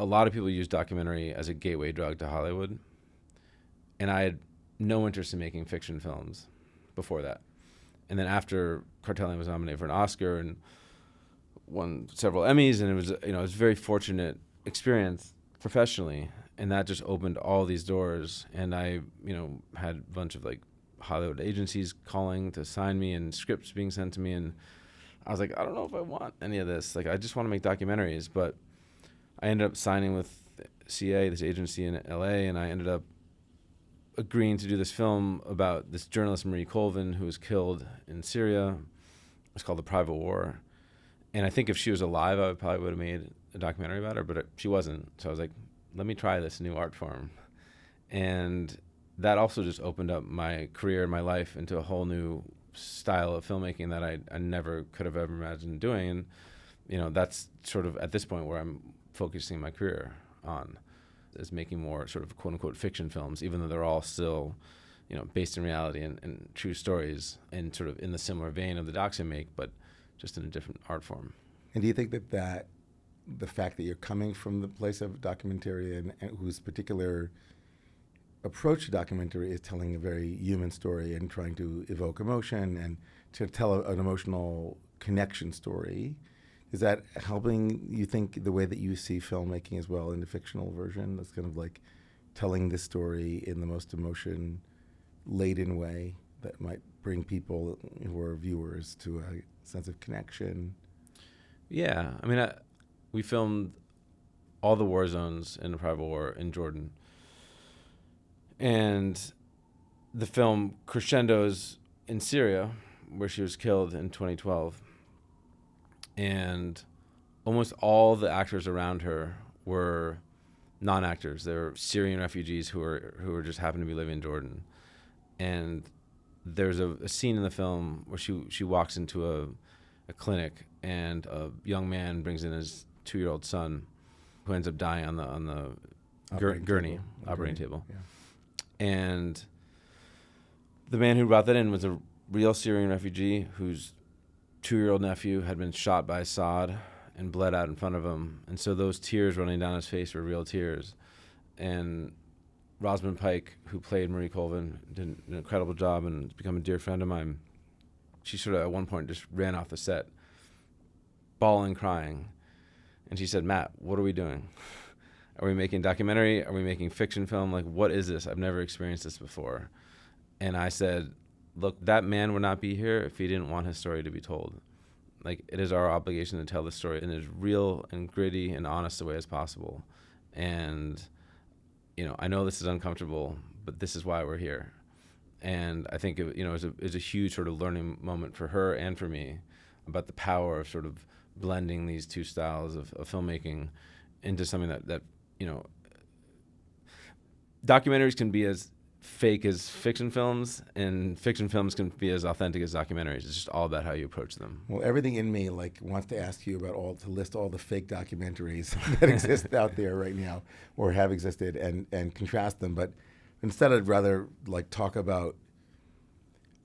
a lot of people use documentary as a gateway drug to Hollywood. And I had no interest in making fiction films before that. And then after Cartel Land was nominated for an Oscar and won several Emmys, and it was, it was a very fortunate experience professionally, and that just opened all these doors. And I, had a bunch of like Hollywood agencies calling to sign me and scripts being sent to me, and I was like, I don't know if I want any of this. Like, I just want to make documentaries. But I ended up signing with CA, this agency in LA, and I ended up agreeing to do this film about this journalist, Marie Colvin, who was killed in Syria. It's called The Private War. And I think if she was alive, I probably would have made a documentary about her, but she wasn't. So I was like, let me try this new art form. And that also just opened up my career and my life into a whole new style of filmmaking that I never could have ever imagined doing. And, you know, that's sort of at this point where I'm focusing my career on, is making more sort of quote unquote fiction films, even though they're all still, you know, based in reality and true stories and sort of in the similar vein of the docs I make, but just in a different art form. And do you think that the fact that you're coming from the place of documentary and whose particular approach to documentary is telling a very human story and trying to evoke emotion and to tell an emotional connection story, is that helping, you think, the way that you see filmmaking as well in the fictional version? That's kind of like telling this story in the most emotion-laden way that might bring people who are viewers to a sense of connection? Yeah, I mean, we filmed all the war zones in the Private War in Jordan. And the film crescendos in Syria, where she was killed in 2012. And almost all the actors around her were non-actors. They were Syrian refugees who were just happened to be living in Jordan. And there's a scene in the film where she walks into a clinic, and a young man brings in his 2-year-old son, who ends up dying on the operating table. Yeah. And the man who brought that in was a real Syrian refugee whose 2-year-old nephew had been shot by Assad and bled out in front of him. And so those tears running down his face were real tears. And Rosamund Pike, who played Marie Colvin, did an incredible job and has become a dear friend of mine. She sort of at one point just ran off the set, bawling, crying. And she said, "Matt, what are we doing? Are we making documentary? Are we making fiction film? Like, what is this? I've never experienced this before." And I said, look, that man would not be here if he didn't want his story to be told. Like, it is our obligation to tell the story in as real and gritty and honest a way as possible. And, you know, I know this is uncomfortable, but this is why we're here. And I think it was a huge sort of learning moment for her and for me about the power of sort of blending these two styles of filmmaking into something that you know, documentaries can be as fake as fiction films, and fiction films can be as authentic as documentaries. It's just all about how you approach them. Well, everything in me wants to ask you to list all the fake documentaries that exist out there right now or have existed and contrast them. But instead, I'd rather talk about,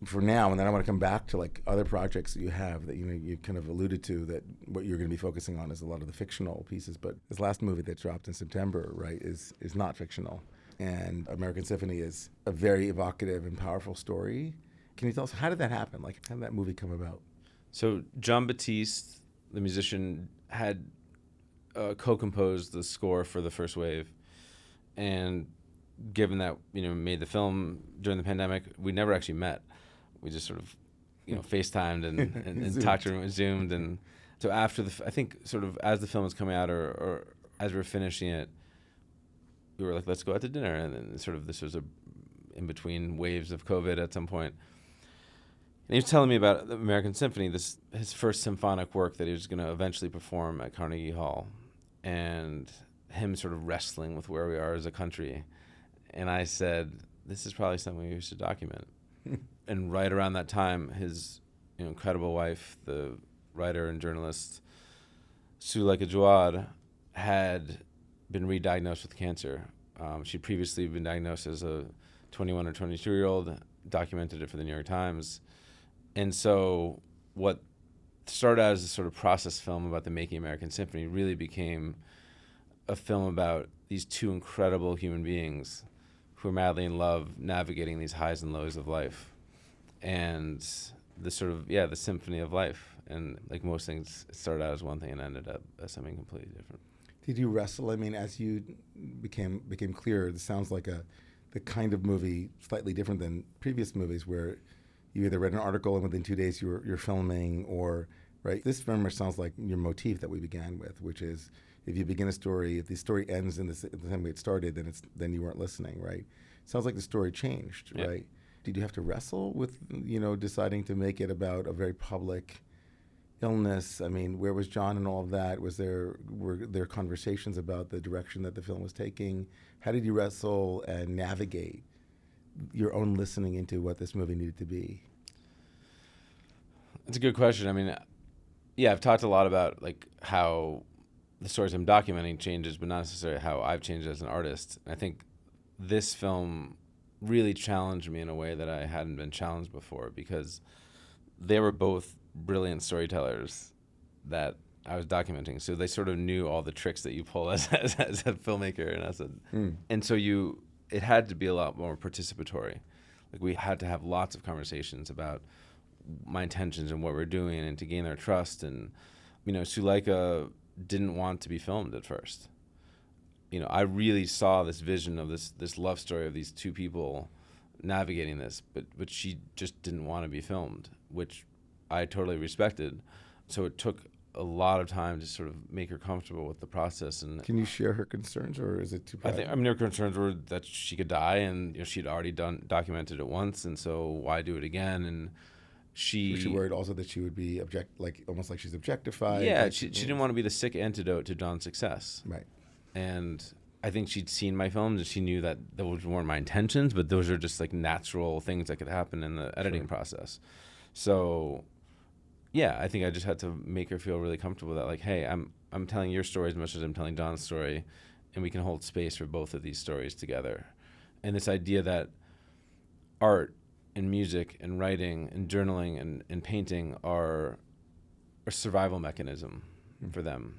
for now, and then I want to come back to other projects that you have that you kind of alluded to, that what you're going to be focusing on is a lot of the fictional pieces. But this last movie that dropped in September, right, is not fictional. And American Symphony is a very evocative and powerful story. Can you tell us, how did that happen? How did that movie come about? So John Batiste, the musician, had co-composed the score for the first wave. And given that, made the film during the pandemic, we never actually met. We just sort of, FaceTimed and talked to him, Zoomed. And so after I think sort of as the film was coming out or as we were finishing it, we were like, let's go out to dinner. And then sort of this was in between waves of COVID at some point. And he was telling me about the American Symphony, his first symphonic work that he was going to eventually perform at Carnegie Hall, and him sort of wrestling with where we are as a country. And I said, this is probably something we should document. And right around that time, his incredible wife, the writer and journalist Suleika Jawad, had been re-diagnosed with cancer. She'd previously been diagnosed as a 21 or 22-year-old, documented it for the New York Times. And so what started out as a sort of process film about the making American Symphony really became a film about these two incredible human beings who are madly in love, navigating these highs and lows of life. And the sort of, the symphony of life. And like most things, it started out as one thing and ended up as something completely different. Did you wrestle? I mean, as you became clearer, this sounds like the kind of movie slightly different than previous movies where you either read an article and within 2 days you're filming, or, right? This very much sounds like your motif that we began with, which is if you begin a story, if the story ends in the same way it started, then you weren't listening, right? sounds like the story changed, Yeah. right? Did you have to wrestle with, deciding to make it about a very public illness? I mean, where was John and all of that? Were there conversations about the direction that the film was taking? How did you wrestle and navigate your own listening into what this movie needed to be? It's a good question. I mean, yeah, I've talked a lot about like how the stories I'm documenting changes, but not necessarily how I've changed as an artist. And I think this film really challenged me in a way that I hadn't been challenged before, because they were both brilliant storytellers that I was documenting. So they sort of knew all the tricks that you pull as a filmmaker, and so it had to be a lot more participatory. Like we had to have lots of conversations about my intentions and what we're doing, and to gain their trust. And Suleika didn't want to be filmed at first. I really saw this vision of this love story of these two people navigating this, but she just didn't want to be filmed, which I totally respected. So it took a lot of time to sort of make her comfortable with the process. And can you share her concerns, or is it too private? Her concerns were that she could die, and she'd already documented it once, and so why do it again? And was she worried also that she would be almost like she's objectified? Yeah, she didn't want to be the sick antidote to John's success. Right. And I think she'd seen my films, and she knew that those weren't my intentions, but those are just like natural things that could happen in the editing process. So, yeah, I think I just had to make her feel really comfortable that, like, hey, I'm telling your story as much as I'm telling John's story, and we can hold space for both of these stories together. And this idea that art and music and writing and journaling and painting are a survival mechanism for them.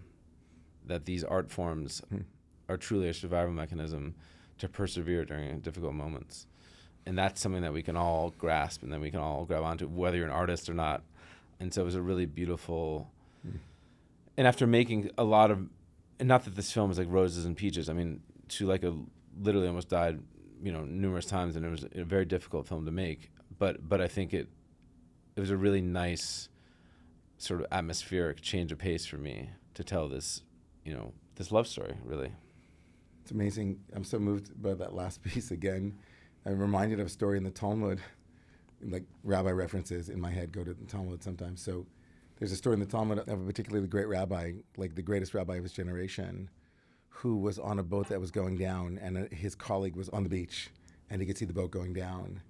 That these art forms are truly a survival mechanism to persevere during difficult moments. And that's something that we can all grasp, and then we can all grab onto, whether you're an artist or not. And so it was a really beautiful, and after making a lot of, and not that this film is like roses and peaches. I mean, Suleika literally almost died, numerous times, and it was a very difficult film to make. But I think it was a really nice sort of atmospheric change of pace for me to tell this, this love story, really. It's amazing. I'm so moved by that last piece again. I'm reminded of a story in the Talmud, like rabbi references in my head go to the Talmud sometimes. So there's a story in the Talmud of a particularly great rabbi, like the greatest rabbi of his generation, who was on a boat that was going down, and his colleague was on the beach, and he could see the boat going down.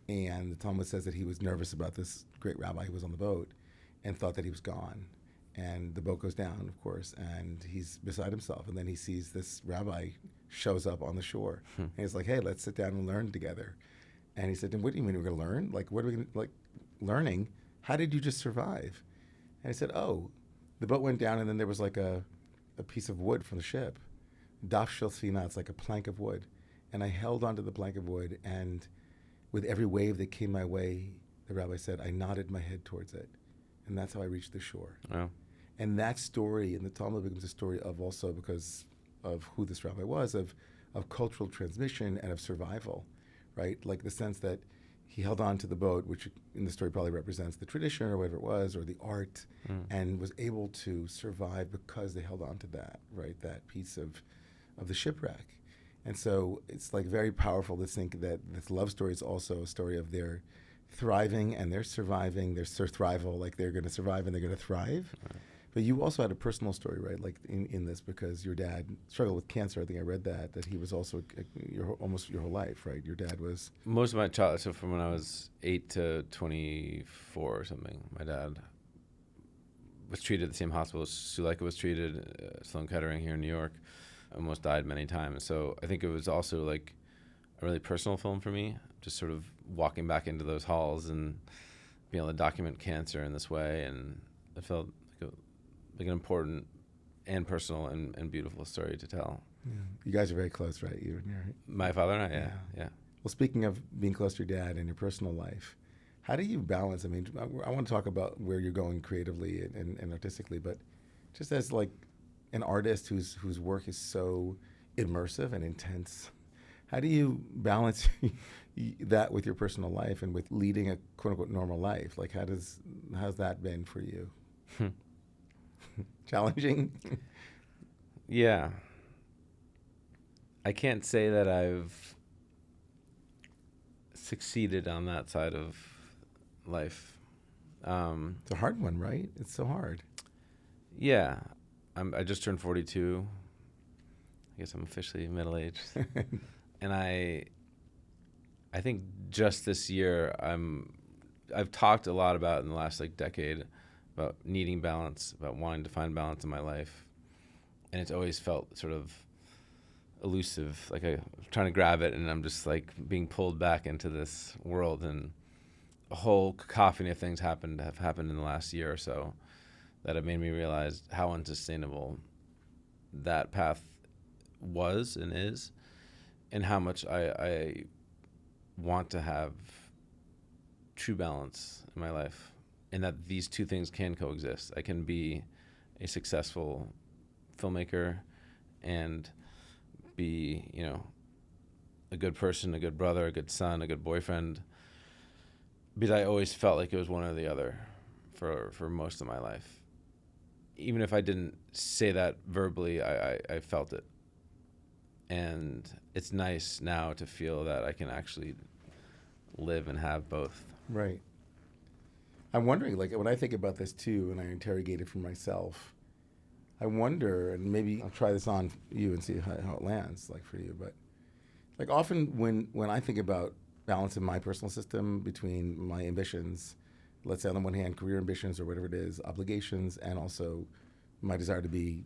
And the Talmud says that he was nervous about this great rabbi who was on the boat and thought that he was gone. And the boat goes down, of course, and he's beside himself. And then he sees this rabbi shows up on the shore. And he's like, hey, let's sit down and learn together. And he said, what do you mean we're going to learn? Like, what are we going to, like, learning? How did you just survive? And he said, oh, the boat went down, and then there was like a piece of wood from the ship. Daf shel sfina, it's like a plank of wood. And I held onto the plank of wood, and with every wave that came my way, the rabbi said, I nodded my head towards it. And that's how I reached the shore. Wow. And that story in the Talmud becomes a story of also, because of who this rabbi was, of cultural transmission and of survival, right? Like the sense that he held on to the boat, which in the story probably represents the tradition or whatever it was, or the art, and was able to survive because they held on to that, right? That piece of the shipwreck. And so it's like very powerful to think that this love story is also a story of their thriving and their surviving, their thrival, like they're going to survive and they're going to thrive. Right. But you also had a personal story, right? Like in this, because your dad struggled with cancer. I think I read that he was also almost your whole life, right? Your dad was... Most of my childhood, so from when I was 8 to 24 or something, my dad was treated at the same hospital as Suleika was treated, Sloan Kettering here in New York. Almost died many times. So I think it was also like a really personal film for me, just sort of walking back into those halls and being able to document cancer in this way. And it felt like an important and personal and beautiful story to tell. Yeah. You guys are very close, right? My father and I, yeah. Well, speaking of being close to your dad and your personal life, how do you balance? I mean, I want to talk about where you're going creatively and artistically, but just as like an artist whose work is so immersive and intense, how do you balance that with your personal life and with leading a quote unquote normal life? Like, how's that been for you? Challenging? Yeah. I can't say that I've succeeded on that side of life. It's a hard one, right? It's so hard. Yeah, I just turned 42. I guess I'm officially middle-aged. And I think just this year I've talked a lot about in the last like decade about needing balance, about wanting to find balance in my life. And it's always felt sort of elusive, like I'm trying to grab it and I'm just like being pulled back into this world, and a whole cacophony of things have happened in the last year or so that have made me realize how unsustainable that path was and is, and how much I want to have true balance in my life, and that these two things can coexist. I can be a successful filmmaker and be, a good person, a good brother, a good son, a good boyfriend, because I always felt like it was one or the other for most of my life. Even if I didn't say that verbally, I felt it. And it's nice now to feel that I can actually live and have both. Right. I'm wondering, like, when I think about this too, and I interrogate it for myself, I wonder, and maybe I'll try this on you and see how it lands, like, for you. But, like, often when I think about balance in my personal system between my ambitions, let's say on the one hand, career ambitions or whatever it is, obligations, and also my desire to be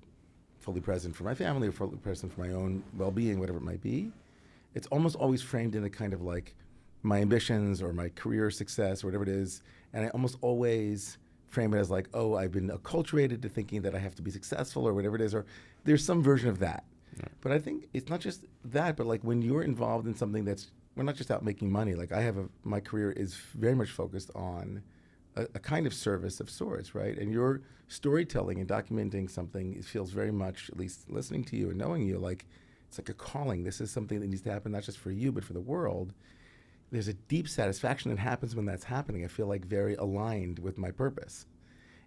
fully present for my family or fully present for my own well-being, whatever it might be, it's almost always framed in a kind of like my ambitions or my career success or whatever it is, and I almost always frame it as like, oh, I've been acculturated to thinking that I have to be successful or whatever it is, or there's some version of that. Yeah. But I think it's not just that, but like when you're involved in something that's, we're not just out making money. Like my career is very much focused on a kind of service of sorts, right? And your storytelling and documenting something, it feels very much, at least listening to you and knowing you, like it's like a calling. This is something that needs to happen not just for you, but for the world. There's a deep satisfaction that happens when that's happening. I feel like very aligned with my purpose.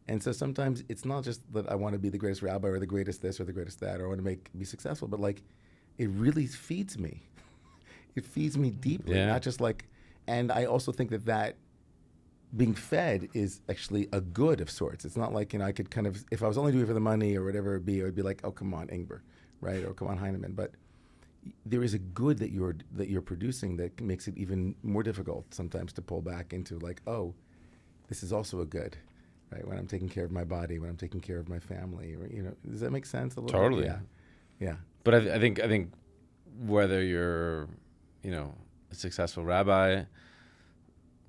And so sometimes it's not just that I want to be the greatest rabbi or the greatest this or the greatest that, or I want to be successful, but like it really feeds me. It feeds me deeply, not just like, and I also think that being fed is actually a good of sorts. It's not like, I could kind of, if I was only doing it for the money or whatever it would be like, oh, come on, Ingber, right? Or come on, Heineman. But there is a good that you're producing that makes it even more difficult sometimes to pull back into like, oh, this is also a good, right? When I'm taking care of my body, when I'm taking care of my family, or, does that make sense a little Totally. bit? Yeah. But I think whether you're, a successful rabbi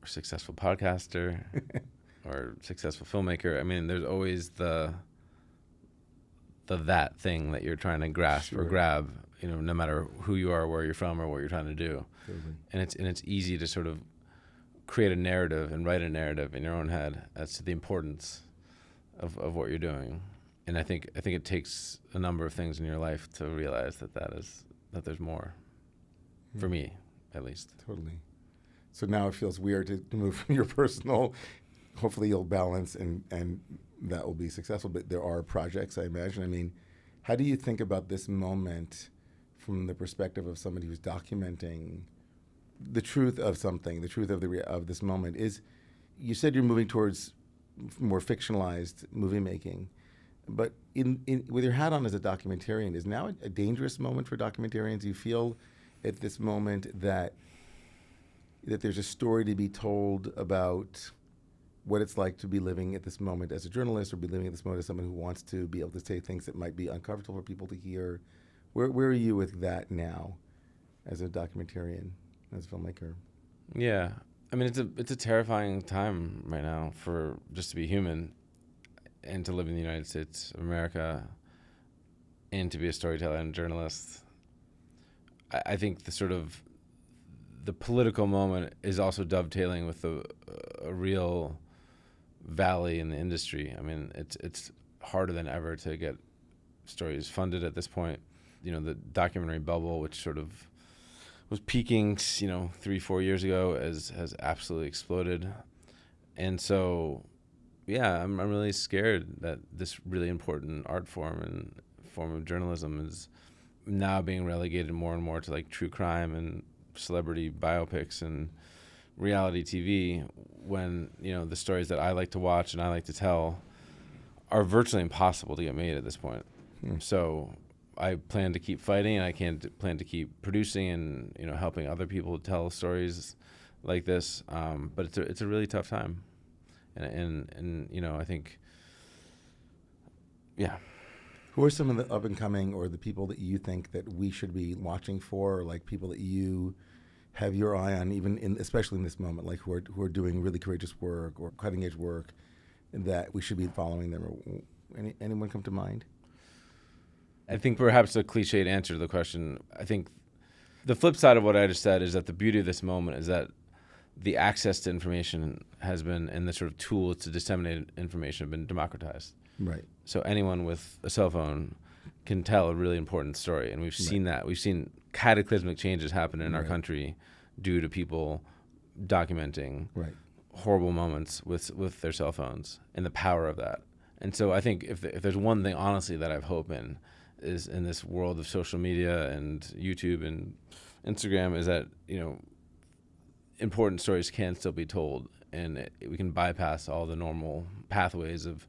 or successful podcaster or successful filmmaker, I mean, there's always the that thing that you're trying to grasp or grab, no matter who you are, where you're from, or what you're trying to do. Totally. And it's easy to sort of create a narrative and write a narrative in your own head as to the importance of what you're doing. And I think it takes a number of things in your life to realize that there's more. For me, at least. Totally. So now it feels weird to move from your personal, hopefully you'll balance and that will be successful, but there are projects, I imagine. I mean, how do you think about this moment from the perspective of somebody who's documenting the truth of something, the truth of this moment? Is, you said you're moving towards more fictionalized movie making, but with your hat on as a documentarian, is now a dangerous moment for documentarians? You feel at this moment that there's a story to be told about what it's like to be living at this moment as a journalist, or be living at this moment as someone who wants to be able to say things that might be uncomfortable for people to hear. Where are you with that now as a documentarian, as a filmmaker? Yeah. I mean, it's a terrifying time right now for just to be human and to live in the United States of America and to be a storyteller and a journalist. I think the political moment is also dovetailing with a real valley in the industry. I mean, it's harder than ever to get stories funded at this point. The documentary bubble, which sort of was peaking, 3-4 years ago, has absolutely exploded. And so, yeah, I'm really scared that this really important art form and form of journalism is now being relegated more and more to like true crime and celebrity biopics, and reality TV when, the stories that I like to watch and I like to tell are virtually impossible to get made at this point. So I plan to keep fighting, and I plan to keep producing and, helping other people tell stories like this. But it's a really tough time. And I think, yeah. Who are some of the up and coming or the people that you think that we should be watching for, or like people that you have your eye on, especially in this moment, like who are doing really courageous work or cutting edge work, that we should be following them? Or anyone come to mind? I think perhaps a cliched answer to the question. I think the flip side of what I just said is that the beauty of this moment is that the access to information has been, and the sort of tools to disseminate information have been democratized. Right. So anyone with a cell phone can tell a really important story, and we've seen that. We've seen cataclysmic changes happen in our country due to people documenting horrible moments with their cell phones and the power of that. And so I think if there's one thing, honestly, that I've hope in is in this world of social media and YouTube and Instagram is that, important stories can still be told, and we can bypass all the normal pathways of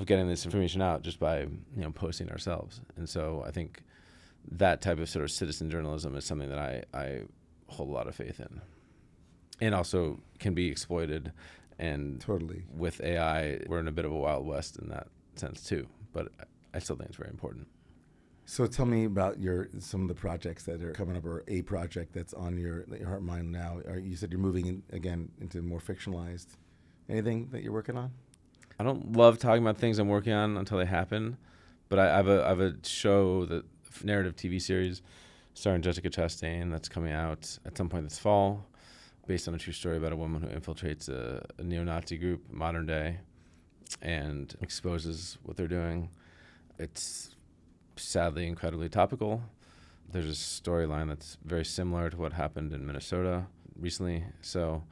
getting this information out just by, posting ourselves. And so I think that type of sort of citizen journalism is something that I hold a lot of faith in, and also can be exploited. And totally, with AI, we're in a bit of a Wild West in that sense too, but I still think it's very important. So tell me about some of the projects that are coming up, or a project that's on your heart and mind now. You said you're moving again into more fictionalized. Anything that you're working on? I don't love talking about things I'm working on until they happen, but I have a show, the narrative TV series starring Jessica Chastain, that's coming out at some point this fall, based on a true story about a woman who infiltrates a neo-Nazi group, modern day, and exposes what they're doing. It's sadly incredibly topical. There's a storyline that's very similar to what happened in Minnesota recently. So,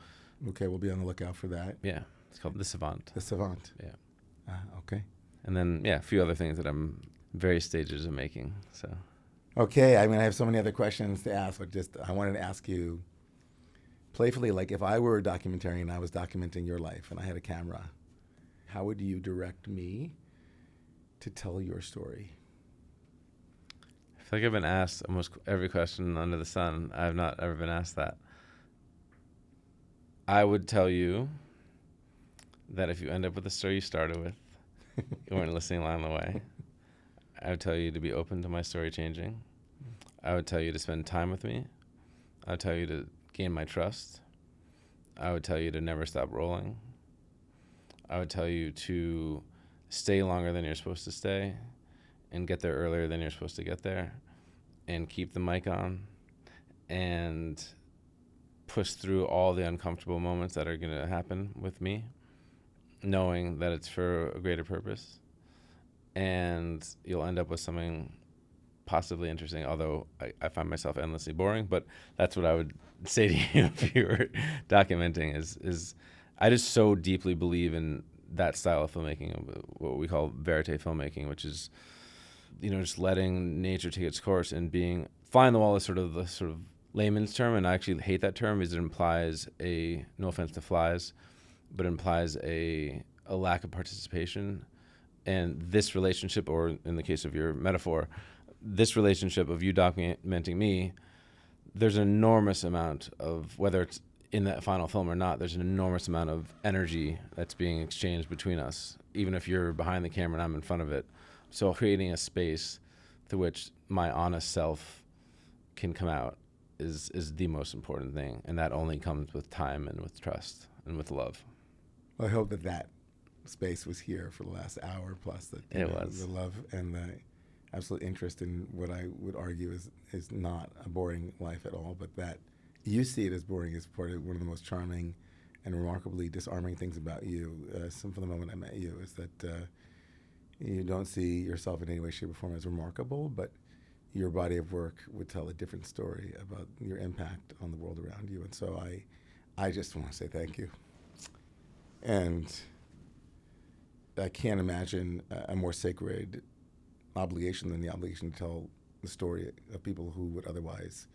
okay, we'll be on the lookout for that. Yeah, it's called The Savant. The Savant. Yeah. Okay. And then, a few other things that I'm various stages of making. So. Okay, I have so many other questions to ask, but I wanted to ask you playfully, like if I were a documentarian and I was documenting your life and I had a camera, how would you direct me to tell your story? I feel like I've been asked almost every question under the sun. I have not ever been asked that. I would tell you that if you end up with the story you started with, you weren't listening along the way. I would tell you to be open to my story changing. I would tell you to spend time with me. I would tell you to gain my trust. I would tell you to never stop rolling. I would tell you to stay longer than you're supposed to stay, and get there earlier than you're supposed to get there, and keep the mic on, and push through all the uncomfortable moments that are going to happen with me, knowing that it's for a greater purpose, and you'll end up with something possibly interesting, although I find myself endlessly boring. But that's what I would say to you if you were documenting is I just so deeply believe in that style of filmmaking, what we call verite filmmaking, which is just letting nature take its course and fly on the wall is sort of the sort of layman's term, and I actually hate that term because it implies no offense to flies, but it implies a lack of participation. And this relationship, or in the case of your metaphor, this relationship of you documenting me, there's an enormous amount of, whether it's in that final film or not, there's an enormous amount of energy that's being exchanged between us, even if you're behind the camera and I'm in front of it. So creating a space through which my honest self can come out is the most important thing, and that only comes with time and with trust and with love. Well, I hope that space was here for the last hour plus. The love and the absolute interest in what I would argue is not a boring life at all, but that you see it as boring is part of one of the most charming and remarkably disarming things about you. From the moment I met you is that you don't see yourself in any way, shape, or form as remarkable, but your body of work would tell a different story about your impact on the world around you. And so I just want to say thank you. And I can't imagine a more sacred obligation than the obligation to tell the story of people who would otherwise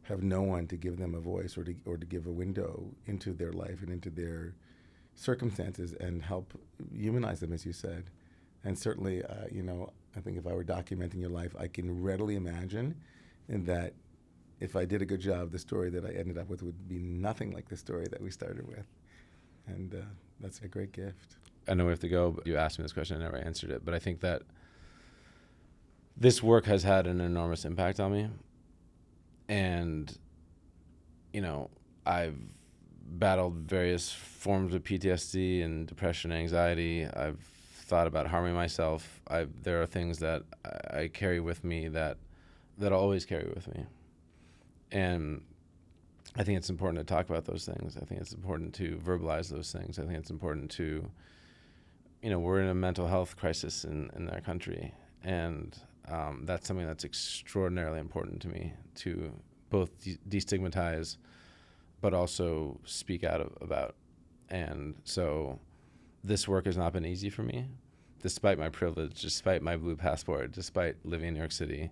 have no one to give them a voice or to give a window into their life and into their circumstances and help humanize them, as you said. And certainly, I think if I were documenting your life, I can readily imagine that if I did a good job, the story that I ended up with would be nothing like the story that we started with. And that's a great gift. I know we have to go, but you asked me this question, I never answered it. But I think that this work has had an enormous impact on me. And, I've battled various forms of PTSD and depression and anxiety. I've thought about harming myself. There are things that I carry with me that I'll always carry with me. And I think it's important to talk about those things. I think it's important to verbalize those things. I think it's important to, we're in a mental health crisis in our country. And that's something that's extraordinarily important to me, to both destigmatize, but also speak out about. And so this work has not been easy for me, despite my privilege, despite my blue passport, despite living in New York City.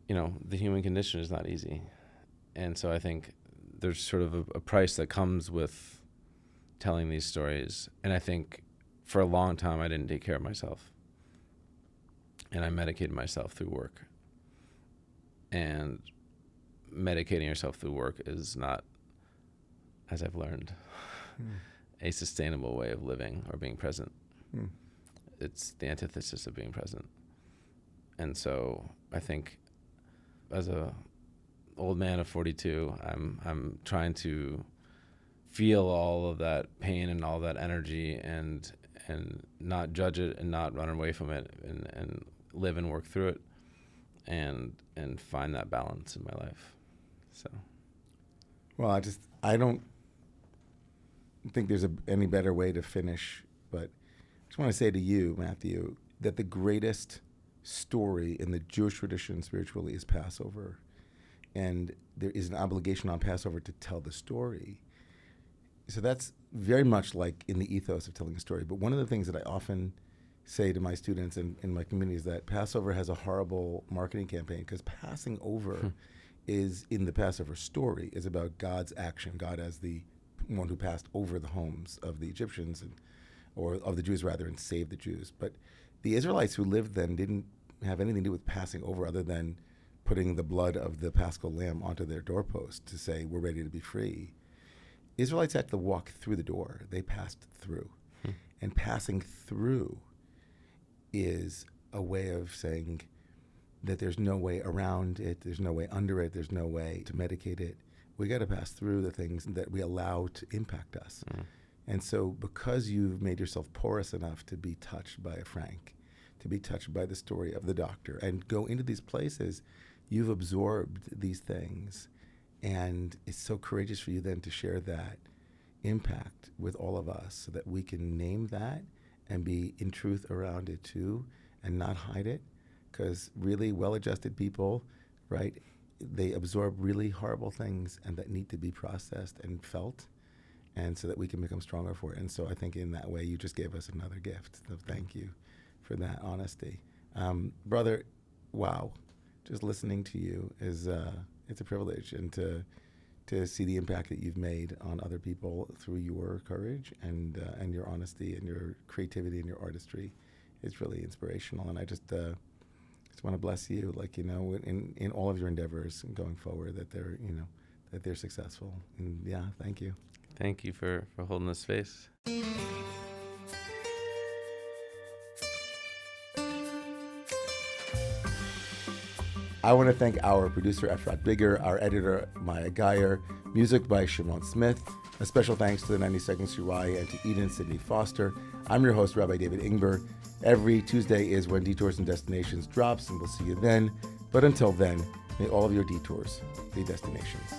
The human condition is not easy. And so I think there's sort of a price that comes with telling these stories. And I think for a long time, I didn't take care of myself. And I medicated myself through work. And medicating yourself through work is not, as I've learned, a sustainable way of living or being present. It's the antithesis of being present. And so I think as a old man of 42, I'm trying to feel all of that pain and all that energy and not judge it and not run away from it and live and work through it and find that balance in my life. So, well, I don't think there's any better way to finish, but I just want to say to you, Matthew, that the greatest story in the Jewish tradition spiritually is Passover. And there is an obligation on Passover to tell the story. So that's very much like in the ethos of telling a story. But one of the things that I often say to my students and in my community is that Passover has a horrible marketing campaign because passing over is, in the Passover story, is about God's action, God as the one who passed over the homes of the Egyptians, or of the Jews rather, and saved the Jews. But the Israelites who lived then didn't have anything to do with passing over other than putting the blood of the Paschal lamb onto their doorpost to say, we're ready to be free. Israelites had to walk through the door. They passed through. And passing through is a way of saying that there's no way around it, there's no way under it, there's no way to medicate it. We got to pass through the things that we allow to impact us. And so because you've made yourself porous enough to be touched by a Frank, to be touched by the story of the doctor, and go into these places, you've absorbed these things. And it's so courageous for you then to share that impact with all of us so that we can name that and be in truth around it too and not hide it. Because really well-adjusted people, right, they absorb really horrible things and that need to be processed and felt, and so that we can become stronger for it. And so I think in that way you just gave us another gift. So thank you for that honesty. Brother, wow, just listening to you is it's a privilege, and to see the impact that you've made on other people through your courage and your honesty and your creativity and your artistry is really inspirational. And I just want to bless you, in all of your endeavors going forward, that they're successful. And yeah, thank you. Thank you for holding this space. I want to thank our producer, Efrat Bigger, our editor, Maya Geyer, music by Shimon Smith. A special thanks to the 92nd Street Y and to Eden Sidney Foster. I'm your host, Rabbi David Ingber. Every Tuesday is when Detours and Destinations drops, and we'll see you then. But until then, may all of your detours be destinations.